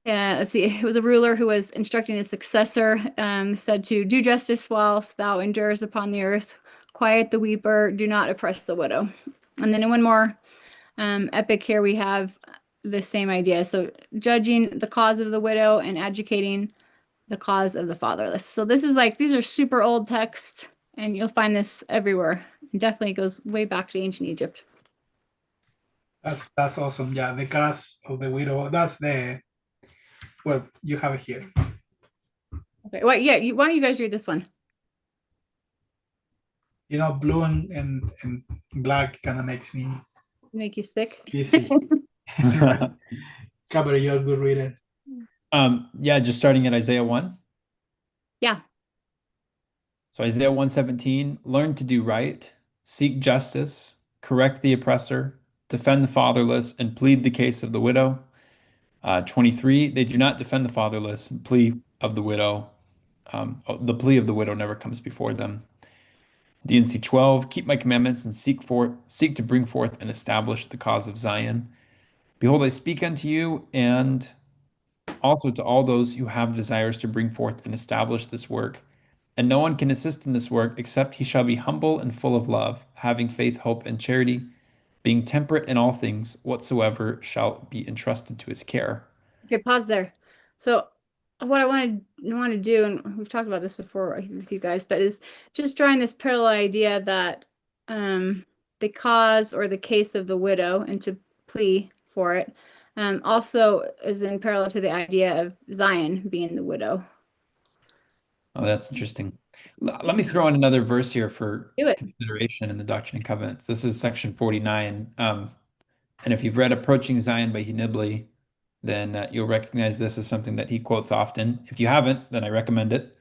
Let's see, it was a ruler who was instructing his successor, said to do justice whilst thou endures upon the earth, quiet the weeper, do not oppress the widow. And then in one more epic here, we have the same idea. So judging the cause of the widow and adjudicating the cause of the fatherless. So this is like, these are super old texts, and you'll find this everywhere. It definitely goes way back to ancient Egypt. That's awesome. Yeah, the cause of the widow. That's the, well, you have it here. Okay, well, yeah, why don't you guys read this one? You know, blue and black kind of makes me Make you sick? busy. Gabriel, you're a good reader. Yeah, just starting at Isaiah 1. Yeah. So Isaiah 1:17, learn to do right, seek justice, correct the oppressor, defend the fatherless, and plead the case of the widow. 23, they do not defend the fatherless, and plea of the widow. The plea of the widow never comes before them. D&C 12, keep my commandments and seek to bring forth and establish the cause of Zion. Behold, I speak unto you, and also to all those who have desires to bring forth and establish this work. And no one can assist in this work except he shall be humble and full of love, having faith, hope, and charity, being temperate in all things, whatsoever shall be entrusted to his care. Okay, pause there. So what I want to do, and we've talked about this before with you guys, but is just drawing this parallel idea that the cause or the case of the widow and to plea for it also is in parallel to the idea of Zion being the widow. Oh, that's interesting. Let me throw in another verse here for Do it. consideration in the Doctrine and Covenants. This is section 49. And if you've read Approaching Zion by Nibley, then you'll recognize this as something that he quotes often. If you haven't, then I recommend it.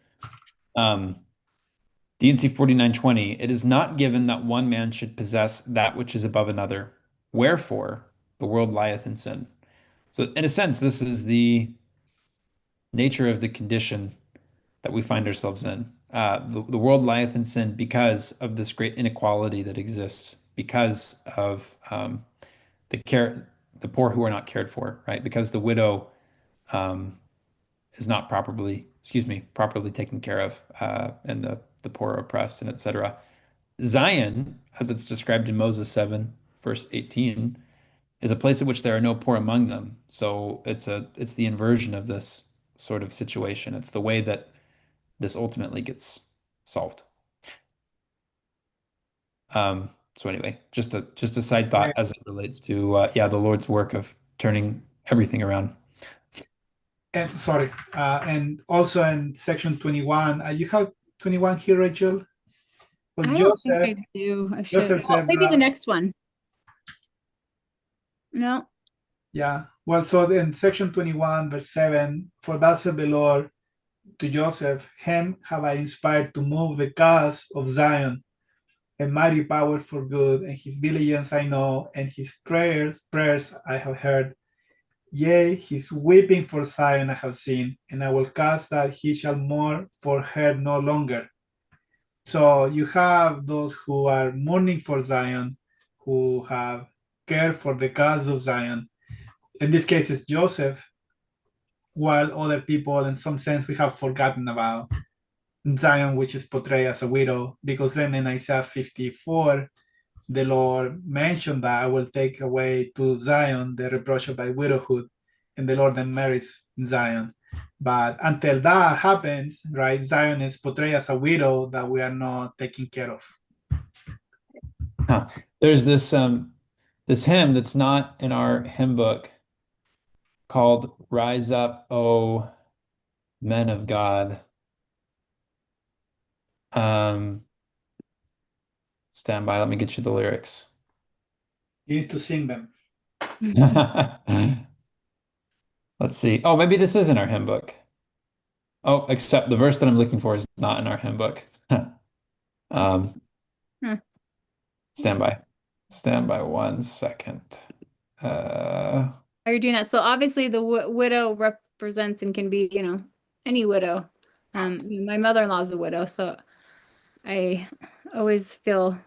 D&C 49:20, it is not given that one man should possess that which is above another. Wherefore, the world lieth in sin. So in a sense, this is the nature of the condition that we find ourselves in. The world lieth in sin because of this great inequality that exists, because of the poor who are not cared for, right? Because the widow is not properly taken care of, and the poor are oppressed, and etc. Zion, as it's described in Moses 7, verse 18, is a place at which there are no poor among them. So it's the inversion of this sort of situation. It's the way that this ultimately gets solved. So anyway, just a side thought as it relates to the Lord's work of turning everything around. And sorry, and also in section 21, you have 21 here, Rachel. Well, I don't think I do. I should. Joseph said, maybe the next one. No. Yeah. Well, so in section 21, verse 7, for thus said the Lord to Joseph, him have I inspired to move the cause of Zion, and mighty power for good, and his diligence I know, and his prayers I have heard. Yea, his weeping for Zion I have seen, and I will cause that he shall mourn for her no longer. So you have those who are mourning for Zion, who have care for the cause of Zion. In this case, it's Joseph, while other people, in some sense, we have forgotten about Zion, which is portrayed as a widow, because then in Isaiah 54, the Lord mentioned that I will take away to Zion the reproach of thy widowhood, and the Lord then marries Zion. But until that happens, right, Zion is portrayed as a widow that we are not taking care of. There's this hymn that's not in our hymn book called "Rise Up, O Men of God." Stand by, let me get you the lyrics. You need to sing them. Let's see. Oh, maybe this is in our hymn book. Oh, except the verse that I'm looking for is not in our hymn book. Stand by. Stand by 1 second. Are you doing that? So obviously the widow represents and can be, any widow. My mother-in-law is a widow, so I always feel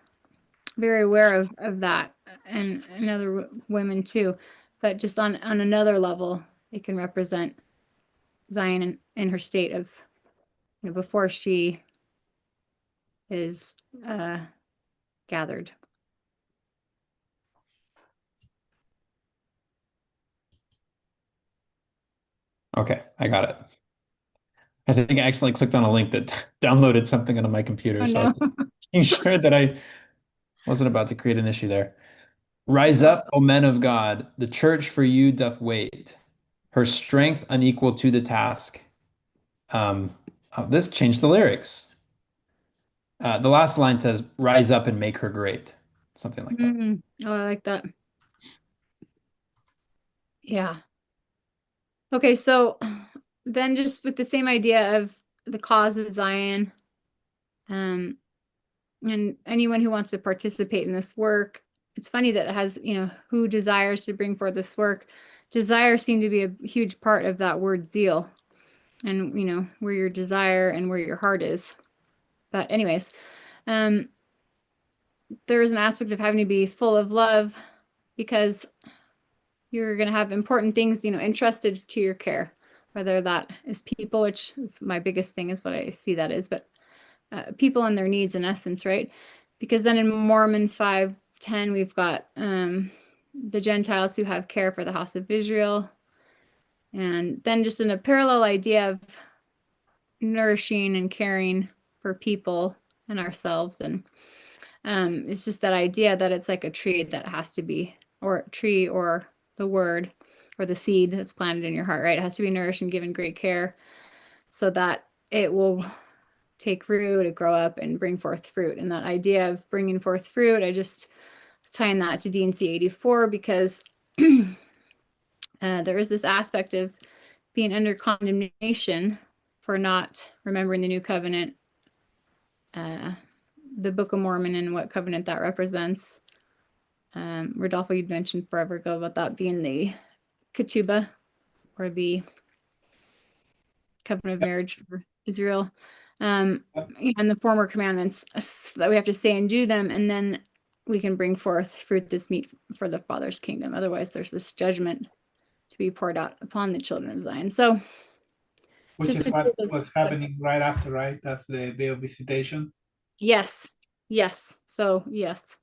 very aware of that, and other women too. But just on another level, it can represent Zion in her state of, before she is gathered. Okay, I got it. I think I accidentally clicked on a link that downloaded something onto my computer, Oh, so no. I was making sure that I wasn't about to create an issue there. Rise up, O men of God, the church for you doth wait, her strength unequal to the task. This changed the lyrics. The last line says, rise up and make her great. Something like that. Oh, I like that. Yeah. Okay, so then just with the same idea of the cause of Zion, and anyone who wants to participate in this work, it's funny that it has, who desires to bring forth this work. Desire seemed to be a huge part of that word zeal, and where your desire and where your heart is. But anyways, there is an aspect of having to be full of love, because you're going to have important things, entrusted to your care, whether that is people, which is my biggest thing, is what I see that is, but people and their needs in essence, right? Because then in Mormon 5:10, we've got the Gentiles who have care for the house of Israel. And then just in a parallel idea of nourishing and caring for people and ourselves. And it's just that idea that it's like a tree that has to be, or tree, or the word, or the seed that's planted in your heart, right? It has to be nourished and given great care so that it will take root, to grow up and bring forth fruit. And that idea of bringing forth fruit, I just was tying that to D&C 84, because there is this aspect of being under condemnation for not remembering the new covenant, the Book of Mormon, and what covenant that represents. Rodolfo, you'd mentioned forever ago about that being the ketubah, or the covenant of marriage for Israel. And the former commandments that we have to say and do them, and then we can bring forth fruit that's meet for the Father's kingdom. Otherwise, there's this judgment to be poured out upon the children of Zion. So, which is what was happening right after, right? That's the day of visitation. Yes. So yes,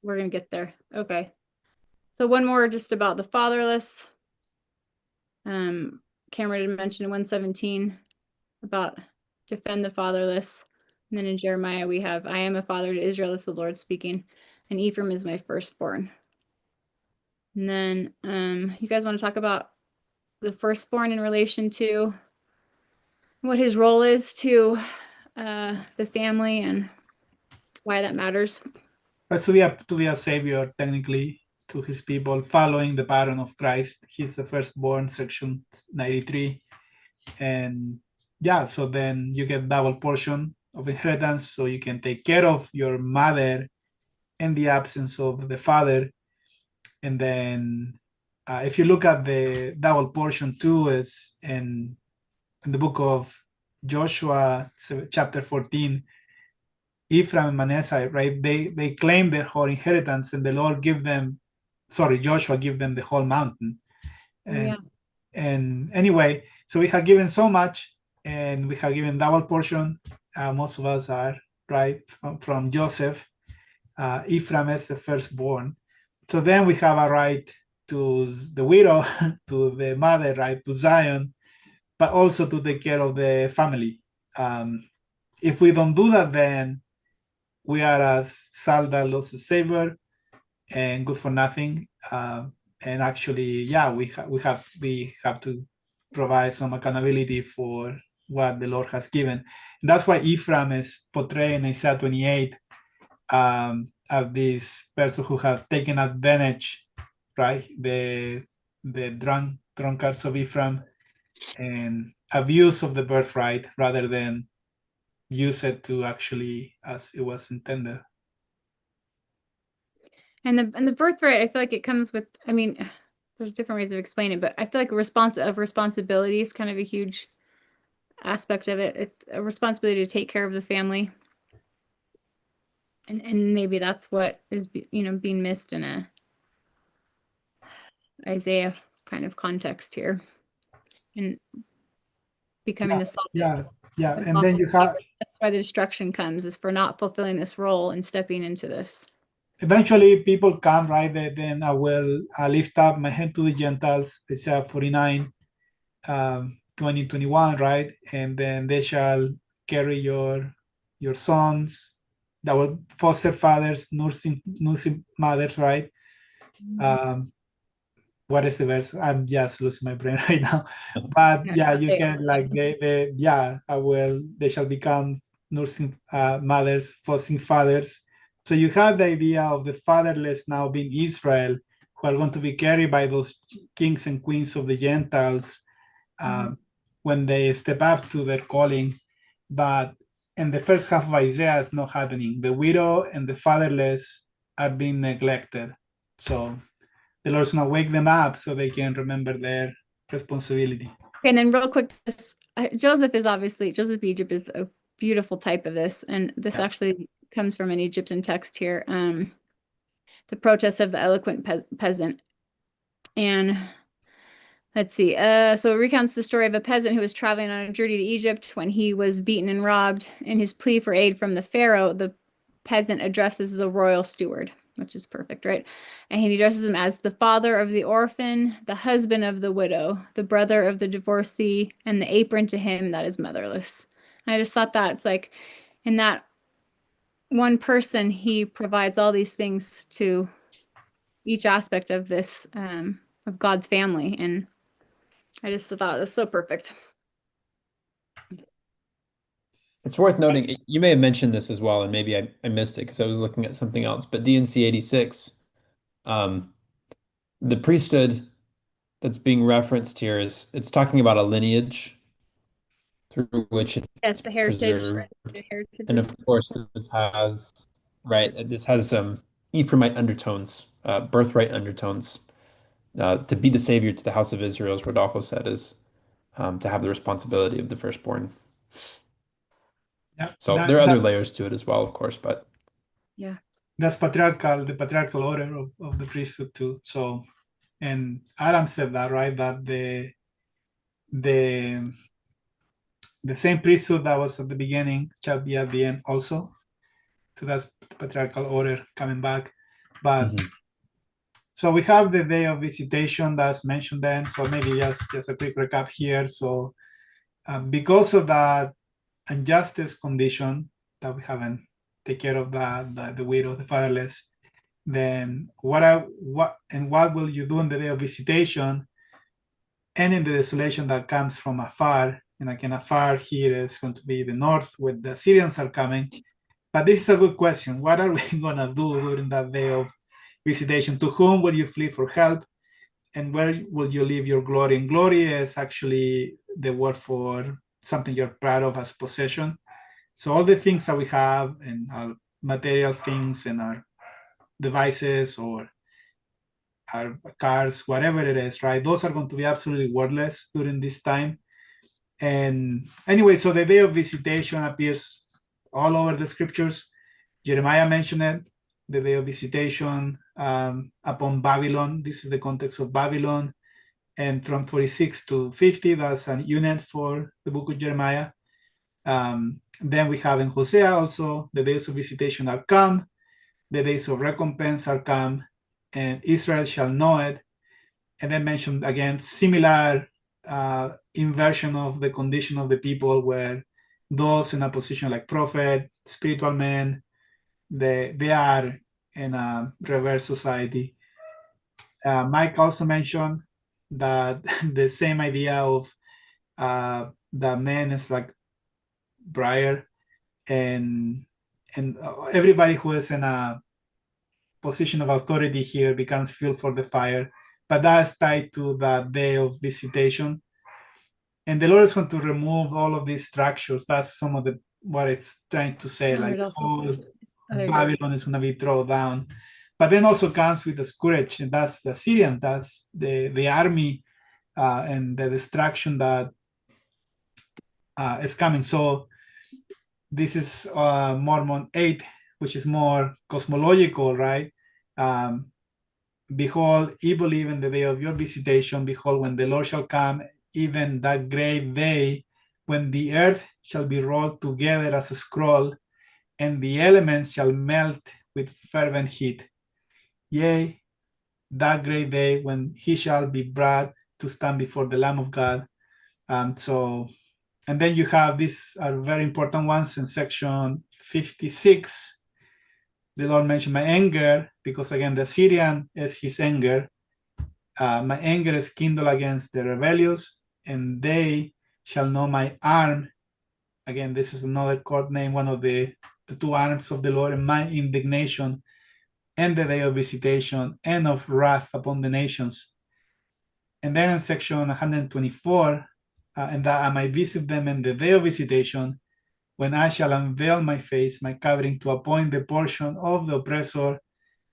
we're gonna get there. Okay. So one more just about the fatherless. Cameron had mentioned in 117 about defend the fatherless. And then in Jeremiah, we have, I am a father to Israel, is the Lord speaking, and Ephraim is my firstborn. And then you guys want to talk about the firstborn in relation to what his role is to the family and why that matters? But to be a savior, technically, to his people, following the pattern of Christ. He's the firstborn, section 93. And yeah, so then you get double portion of inheritance, so you can take care of your mother in the absence of the father. And then if you look at the double portion too, is in the book of Joshua, chapter 14, Ephraim and Manasseh, right? They claim their whole inheritance, and the Lord Joshua give them the whole mountain. And anyway, so we have given so much, and we have given double portion. Most of us are, right, from Joseph. Ephraim as the firstborn. So then we have a right to the widow, to the mother, right, to Zion, but also to take care of the family. If we don't do that, then we are as salt that lost the savor and good for nothing. And actually, yeah, we have to provide some accountability for what the Lord has given. And that's why Ephraim is portrayed in Isaiah 28 of this person who have taken advantage, right? The drunkards of Ephraim, and abuse of the birthright rather than use it to actually as it was intended. And the birthright, I feel like it comes with, I mean, there's different ways of explaining it, but I feel like responsibility is kind of a huge aspect of it. It's a responsibility to take care of the family. And maybe that's what is, being missed in a Isaiah kind of context here. And becoming the salt. Yeah. And And then you have, that's why the destruction comes, is for not fulfilling this role and stepping into this. eventually people come, right? Then I will lift up my hand to the Gentiles, Isaiah 49, 20, 21, right? And then they shall carry your sons, that will foster fathers, nursing mothers, right? What is the verse? I'm just losing my brain right now. But yeah, you can like they shall become nursing mothers, fostering fathers. So you have the idea of the fatherless now being Israel, who are going to be carried by those kings and queens of the Gentiles when they step up to their calling. But in the first half of Isaiah, it's not happening. The widow and the fatherless are being neglected. So the Lord's gonna wake them up so they can remember their responsibility. Okay, and then real quick, Joseph Egypt is a beautiful type of this, and this actually comes from an Egyptian text here. The protest of the eloquent peasant, and let's see. So it recounts the story of a peasant who was traveling on a journey to Egypt when he was beaten and robbed. In his plea for aid from the Pharaoh, the peasant addresses the royal steward, which is perfect, right? And he addresses him as the father of the orphan, the husband of the widow, the brother of the divorcee, and the apron to him that is motherless. And I just thought that it's like, in that one person, he provides all these things to each aspect of this, of God's family. And I just thought it was so perfect. It's worth noting, you may have mentioned this as well, and maybe I missed it because I was looking at something else, but DNC 86, the priesthood that's being referenced here it's talking about a lineage through which it's the heritage. preserved. The heritage. And of course, this has Ephraimite undertones, birthright undertones. To be the savior to the house of Israel, as Rodolfo said, is to have the responsibility of the firstborn. Yeah, So there are other layers to it as well, of course, but yeah, that's the patriarchal order of the priesthood too. So, and Adam said that, right? That the same priesthood that was at the beginning shall be at the end also. So that's the patriarchal order coming back. But so we have the day of visitation that's mentioned then. So maybe just a quick recap here. So because of that injustice condition that we haven't take care of the widow, the fatherless, then what will you do in the day of visitation and in the desolation that comes from afar? And again, afar here is going to be the north where the Assyrians are coming. But this is a good question. What are we going to do during that day of visitation? To whom will you flee for help? And where will you leave your glory? And glory is actually the word for something you're proud of as possession. So all the things that we have and our material things and our devices or our cars, whatever it is, right? Those are going to be absolutely worthless during this time. And anyway, so the day of visitation appears all over the scriptures. Jeremiah mentioned it, the day of visitation upon Babylon. This is the context of Babylon. And from 46 to 50, that's an unit for the book of Jeremiah. Then we have in Hosea also, the days of visitation are come. the days of recompense are come, and Israel shall know it. And then mentioned again similar inversion of the condition of the people, where those in a position like prophet, spiritual men, they are in a reverse society. Mike also mentioned that the same idea of the man is like briar, and everybody who is in a position of authority here becomes fuel for the fire, but that's tied to the day of visitation. And the Lord is going to remove all of these structures. That's some of the what it's trying to say, like whole Babylon is going to be thrown down. But then also comes with the scourge, and that's the Assyrian, that's the army and the destruction that is coming. So this is Mormon 8, which is more cosmological, right? Behold, evil even the day of your visitation. Behold, when the Lord shall come, even that great day, when the earth shall be rolled together as a scroll, and the elements shall melt with fervent heat. Yea, that great day when he shall be brought to stand before the Lamb of God. And then you have these are very important ones in section 56. The Lord mentioned my anger, because again, the Assyrian is his anger. My anger is kindled against the rebellious, and they shall know my arm. Again, this is another court name, one of the two arms of the Lord, and my indignation, and the day of visitation, and of wrath upon the nations. And then in section 124, and that I might visit them in the day of visitation, when I shall unveil my face, my covering, to appoint the portion of the oppressor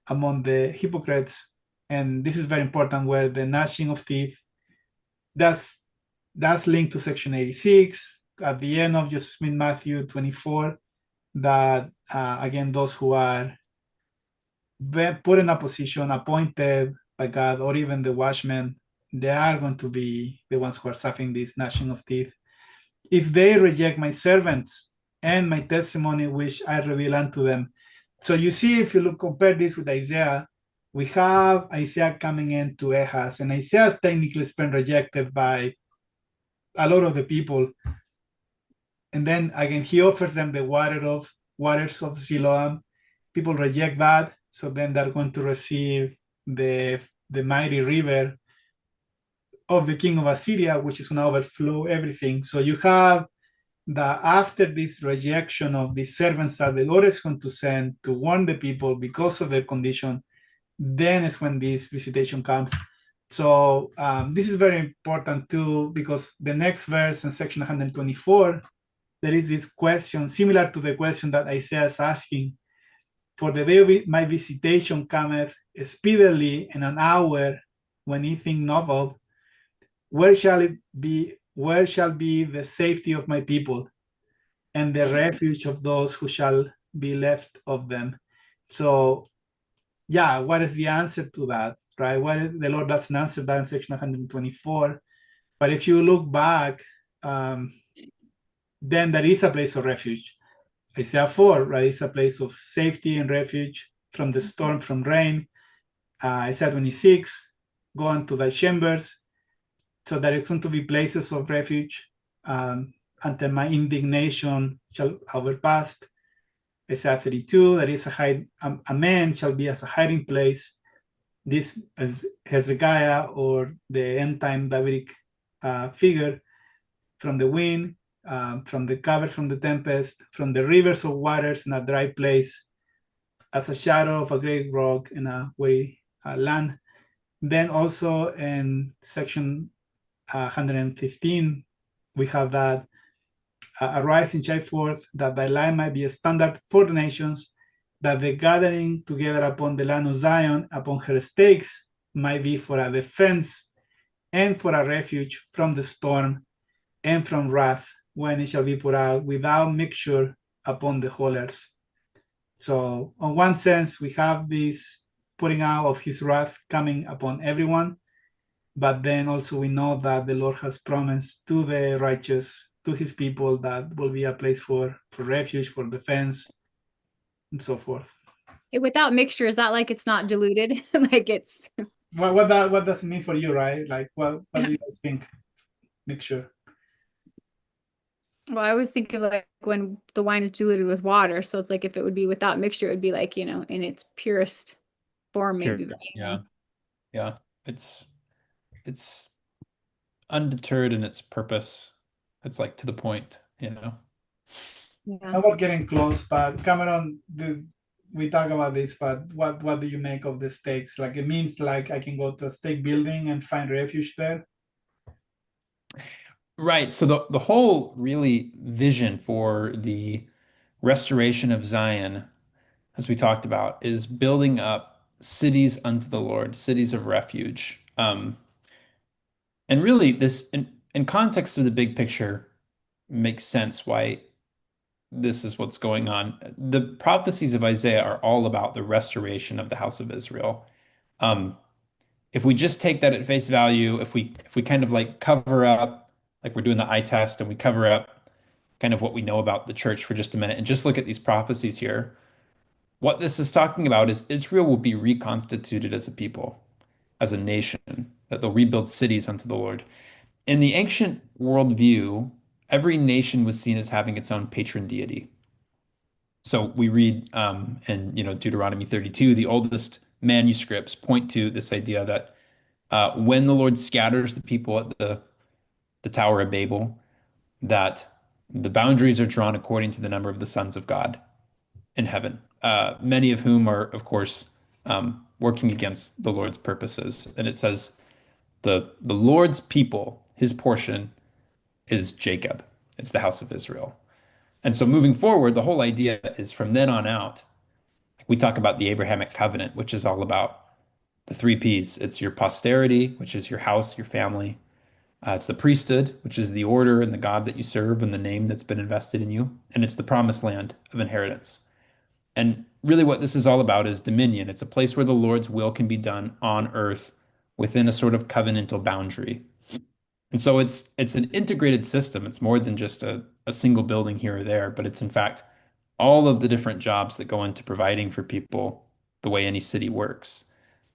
among the hypocrites. And this is very important, where the gnashing of teeth, that's linked to section 86 at the end of Joseph Smith Matthew 24, that again, those who are put in a position appointed by God, or even the watchmen, they are going to be the ones who are suffering this gnashing of teeth. If they reject my servants and my testimony, which I reveal unto them. So you see, if you compare this with Isaiah, we have Isaiah coming into Ahaz, and Isaiah technically has been rejected by a lot of the people. And then again, he offers them the waters of Siloam. People reject that, so then they're going to receive the mighty river of the king of Assyria, which is going to overflow everything. So you have that after this rejection of the servants that the Lord is going to send to warn the people because of their condition, then is when this visitation comes. So this is very important too, because the next verse in section 124, there is this question similar to the question that Isaiah is asking. For the day of my visitation cometh speedily, in an hour when ye think not of. Where shall it be? Where shall be the safety of my people, and the refuge of those who shall be left of them? So, yeah, what is the answer to that, right? The Lord doesn't answer that in section 124. But if you look back, then there is a place of refuge. Isaiah 4, right? It's a place of safety and refuge from the storm, from rain. Isaiah 26, go into thy chambers. So there is going to be places of refuge until my indignation shall overpass. Isaiah 32, there is a man shall be as a hiding place. This as Hezekiah, or the end time Davidic figure, from the wind, from the cover, from the tempest, from the rivers of waters in a dry place, as a shadow of a great rock in a weary land. Then also in section 115, we have that arise and shine forth, that thy light might be a standard for the nations, that the gathering together upon the land of Zion, upon her stakes, might be for a defense and for a refuge from the storm and from wrath, when it shall be put out without mixture upon the whole earth. So in one sense, we have this putting out of his wrath coming upon everyone, but then also we know that the Lord has promised to the righteous, to his people, that will be a place for refuge, for defense, and so forth. Without mixture, is that like it's not diluted? Like it's What does it mean for you, right? Like what do you guys think? Mixture. well, I always think of like when the wine is diluted with water. So it's like if it would be without mixture, it would be like, in its purest form, maybe. Pure. Yeah. It's undeterred in its purpose. It's like to the point, Now Yeah. we're getting close, but Cameron, we talk about this, but what do you make of the stakes? Like it means like I can go to a stake building and find refuge there. Right. So the whole really vision for the restoration of Zion, as we talked about, is building up cities unto the Lord, cities of refuge. And really, this in context of the big picture makes sense why this is what's going on. The prophecies of Isaiah are all about the restoration of the house of Israel. Um, if we just take that at face value, if we kind of like cover up, like we're doing the eye test, and we cover up kind of what we know about the church for just a minute and just look at these prophecies here, what this is talking about is Israel will be reconstituted as a people, as a nation, that they'll rebuild cities unto the Lord. In the ancient worldview, every nation was seen as having its own patron deity. So we read in Deuteronomy 32, the oldest manuscripts point to this idea that when the Lord scatters the people at the Tower of Babel, that the boundaries are drawn according to the number of the sons of God in heaven, many of whom are, of course, working against the Lord's purposes. And it says, the Lord's people, his portion is Jacob. It's the house of Israel. And so moving forward, the whole idea is from then on out, we talk about the Abrahamic covenant, which is all about the three P's. It's your posterity, which is your house, your family. It's the priesthood, which is the order and the God that you serve and the name that's been invested in you. And it's the promised land of inheritance. And really, what this is all about is dominion. It's a place where the Lord's will can be done on earth within a sort of covenantal boundary. And so it's an integrated system. It's more than just a single building here or there, but it's in fact all of the different jobs that go into providing for people the way any city works.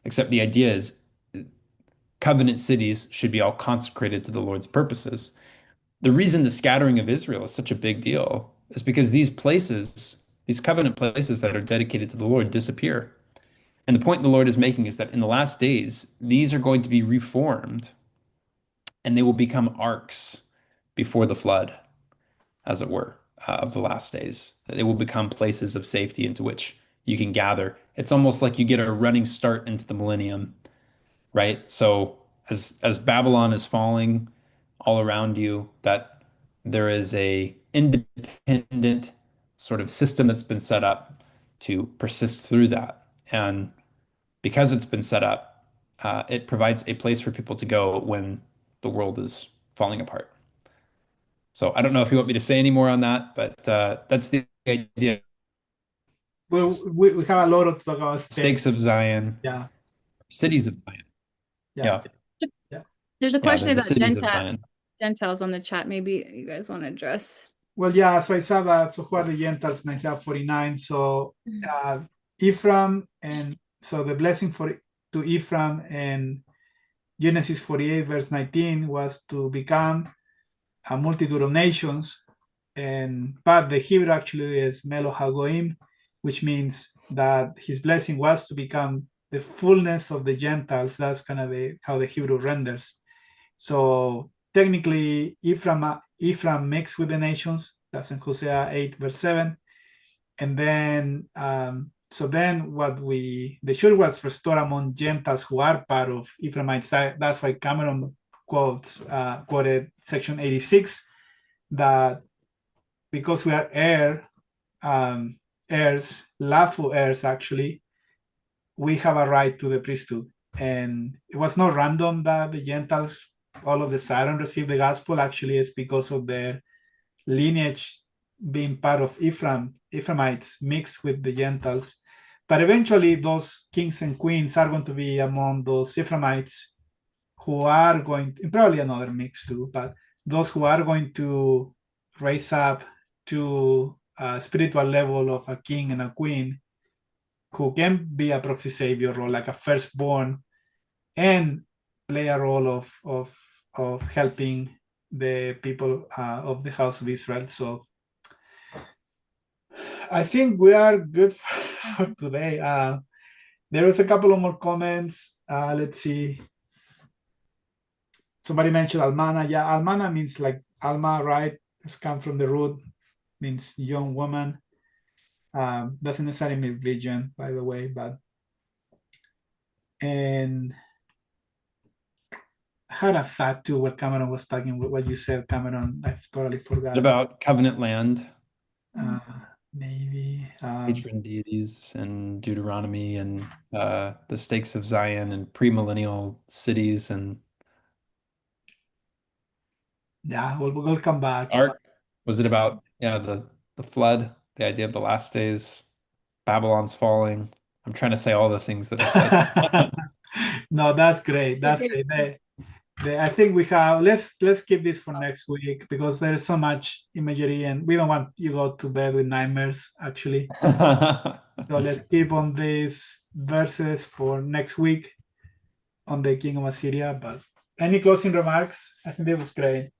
Except the idea is covenant cities should be all consecrated to the Lord's purposes. The reason the scattering of Israel is such a big deal is because these places, these covenant places that are dedicated to the Lord, disappear. And the point the Lord is making is that in the last days, these are going to be reformed and they will become arks before the flood, as it were, of the last days. They will become places of safety into which you can gather. It's almost like you get a running start into the millennium, right? So as Babylon is falling all around you, that there is a independent sort of system that's been set up to persist through that. And because it's been set up, it provides a place for people to go when the world is falling apart. So I don't know if you want me to say any more on that, but that's the idea. Well, we have a lot to talk about Stakes of Zion, Yeah, cities of Zion. yeah, Yeah, yeah. There's a yeah, question they're the about cities of Zion. Gentiles on the chat. Maybe you guys want to address. Well, yeah. So I saw that. So who are the Gentiles in Isaiah 49? So Ephraim, and so the blessing to Ephraim in Genesis 48 verse 19 was to become a multitude of nations, but the Hebrew actually is Melo Hagoim, which means that his blessing was to become the fullness of the Gentiles. That's kind of how the Hebrew renders. So technically, Ephraim mixed with the nations. That's in Hosea 8 verse 7. And then so then the church was restored among Gentiles who are part of Ephraimites. That's why Cameron quoted section 86, that because we are heirs, lawful heirs actually, we have a right to the priesthood. And it was not random that the Gentiles all of the sudden received the gospel. Actually, it's because of their lineage being part of Ephraimites mixed with the Gentiles. But eventually those kings and queens are going to be among those Ephraimites who are going to, probably another mix too, but those who are going to raise up to a spiritual level of a king and a queen who can be a proxy savior or like a firstborn and play a role of helping the people of the house of Israel. So I think we are good for today. There was a couple of more comments. Let's see. Somebody mentioned Almana. Yeah, Almana means like Alma, right? It's come from the root, means young woman. Doesn't necessarily mean virgin, by the way, but and I had a thought too what Cameron was talking what you said, Cameron. I totally forgot. About covenant land, Uh, maybe patron deities, and Deuteronomy, and the stakes of Zion, and premillennial cities, and yeah, we'll come back. Ark. Was it about the flood, the idea of the last days, Babylon's falling? I'm trying to say all the things that I said. No, that's great. That's Okay. great. I think we have let's keep this for next week because there is so much imagery and we don't want you go to bed with nightmares actually. So let's keep on these verses for next week on the king of Assyria. But any closing remarks? I think that was great.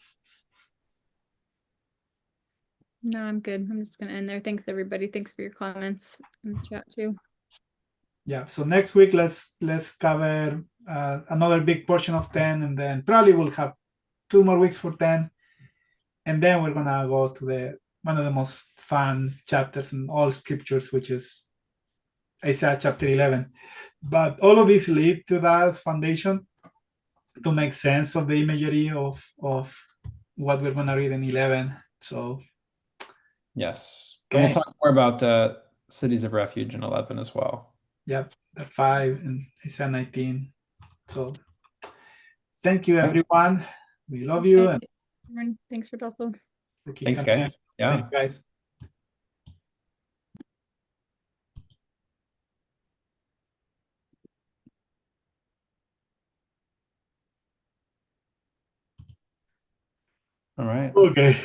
No, I'm good. I'm just gonna end there. Thanks, everybody. Thanks for your comments in the chat too. Yeah. So next week let's cover another big portion of 10, and then probably we'll have 2 more weeks for 10, and then we're gonna go to the one of the most fun chapters in all scriptures, which is Isaiah chapter 11. But all of these lead to that foundation to make sense of the imagery of what we're gonna read in 11. So Yes. And we'll talk more about cities of refuge in 11 as well. yep, the 5 and Isaiah 19. So thank you, everyone. We love you. And Thanks, Rodolfo. Thanks, guys. Yeah. Thanks, guys. All right. Okay.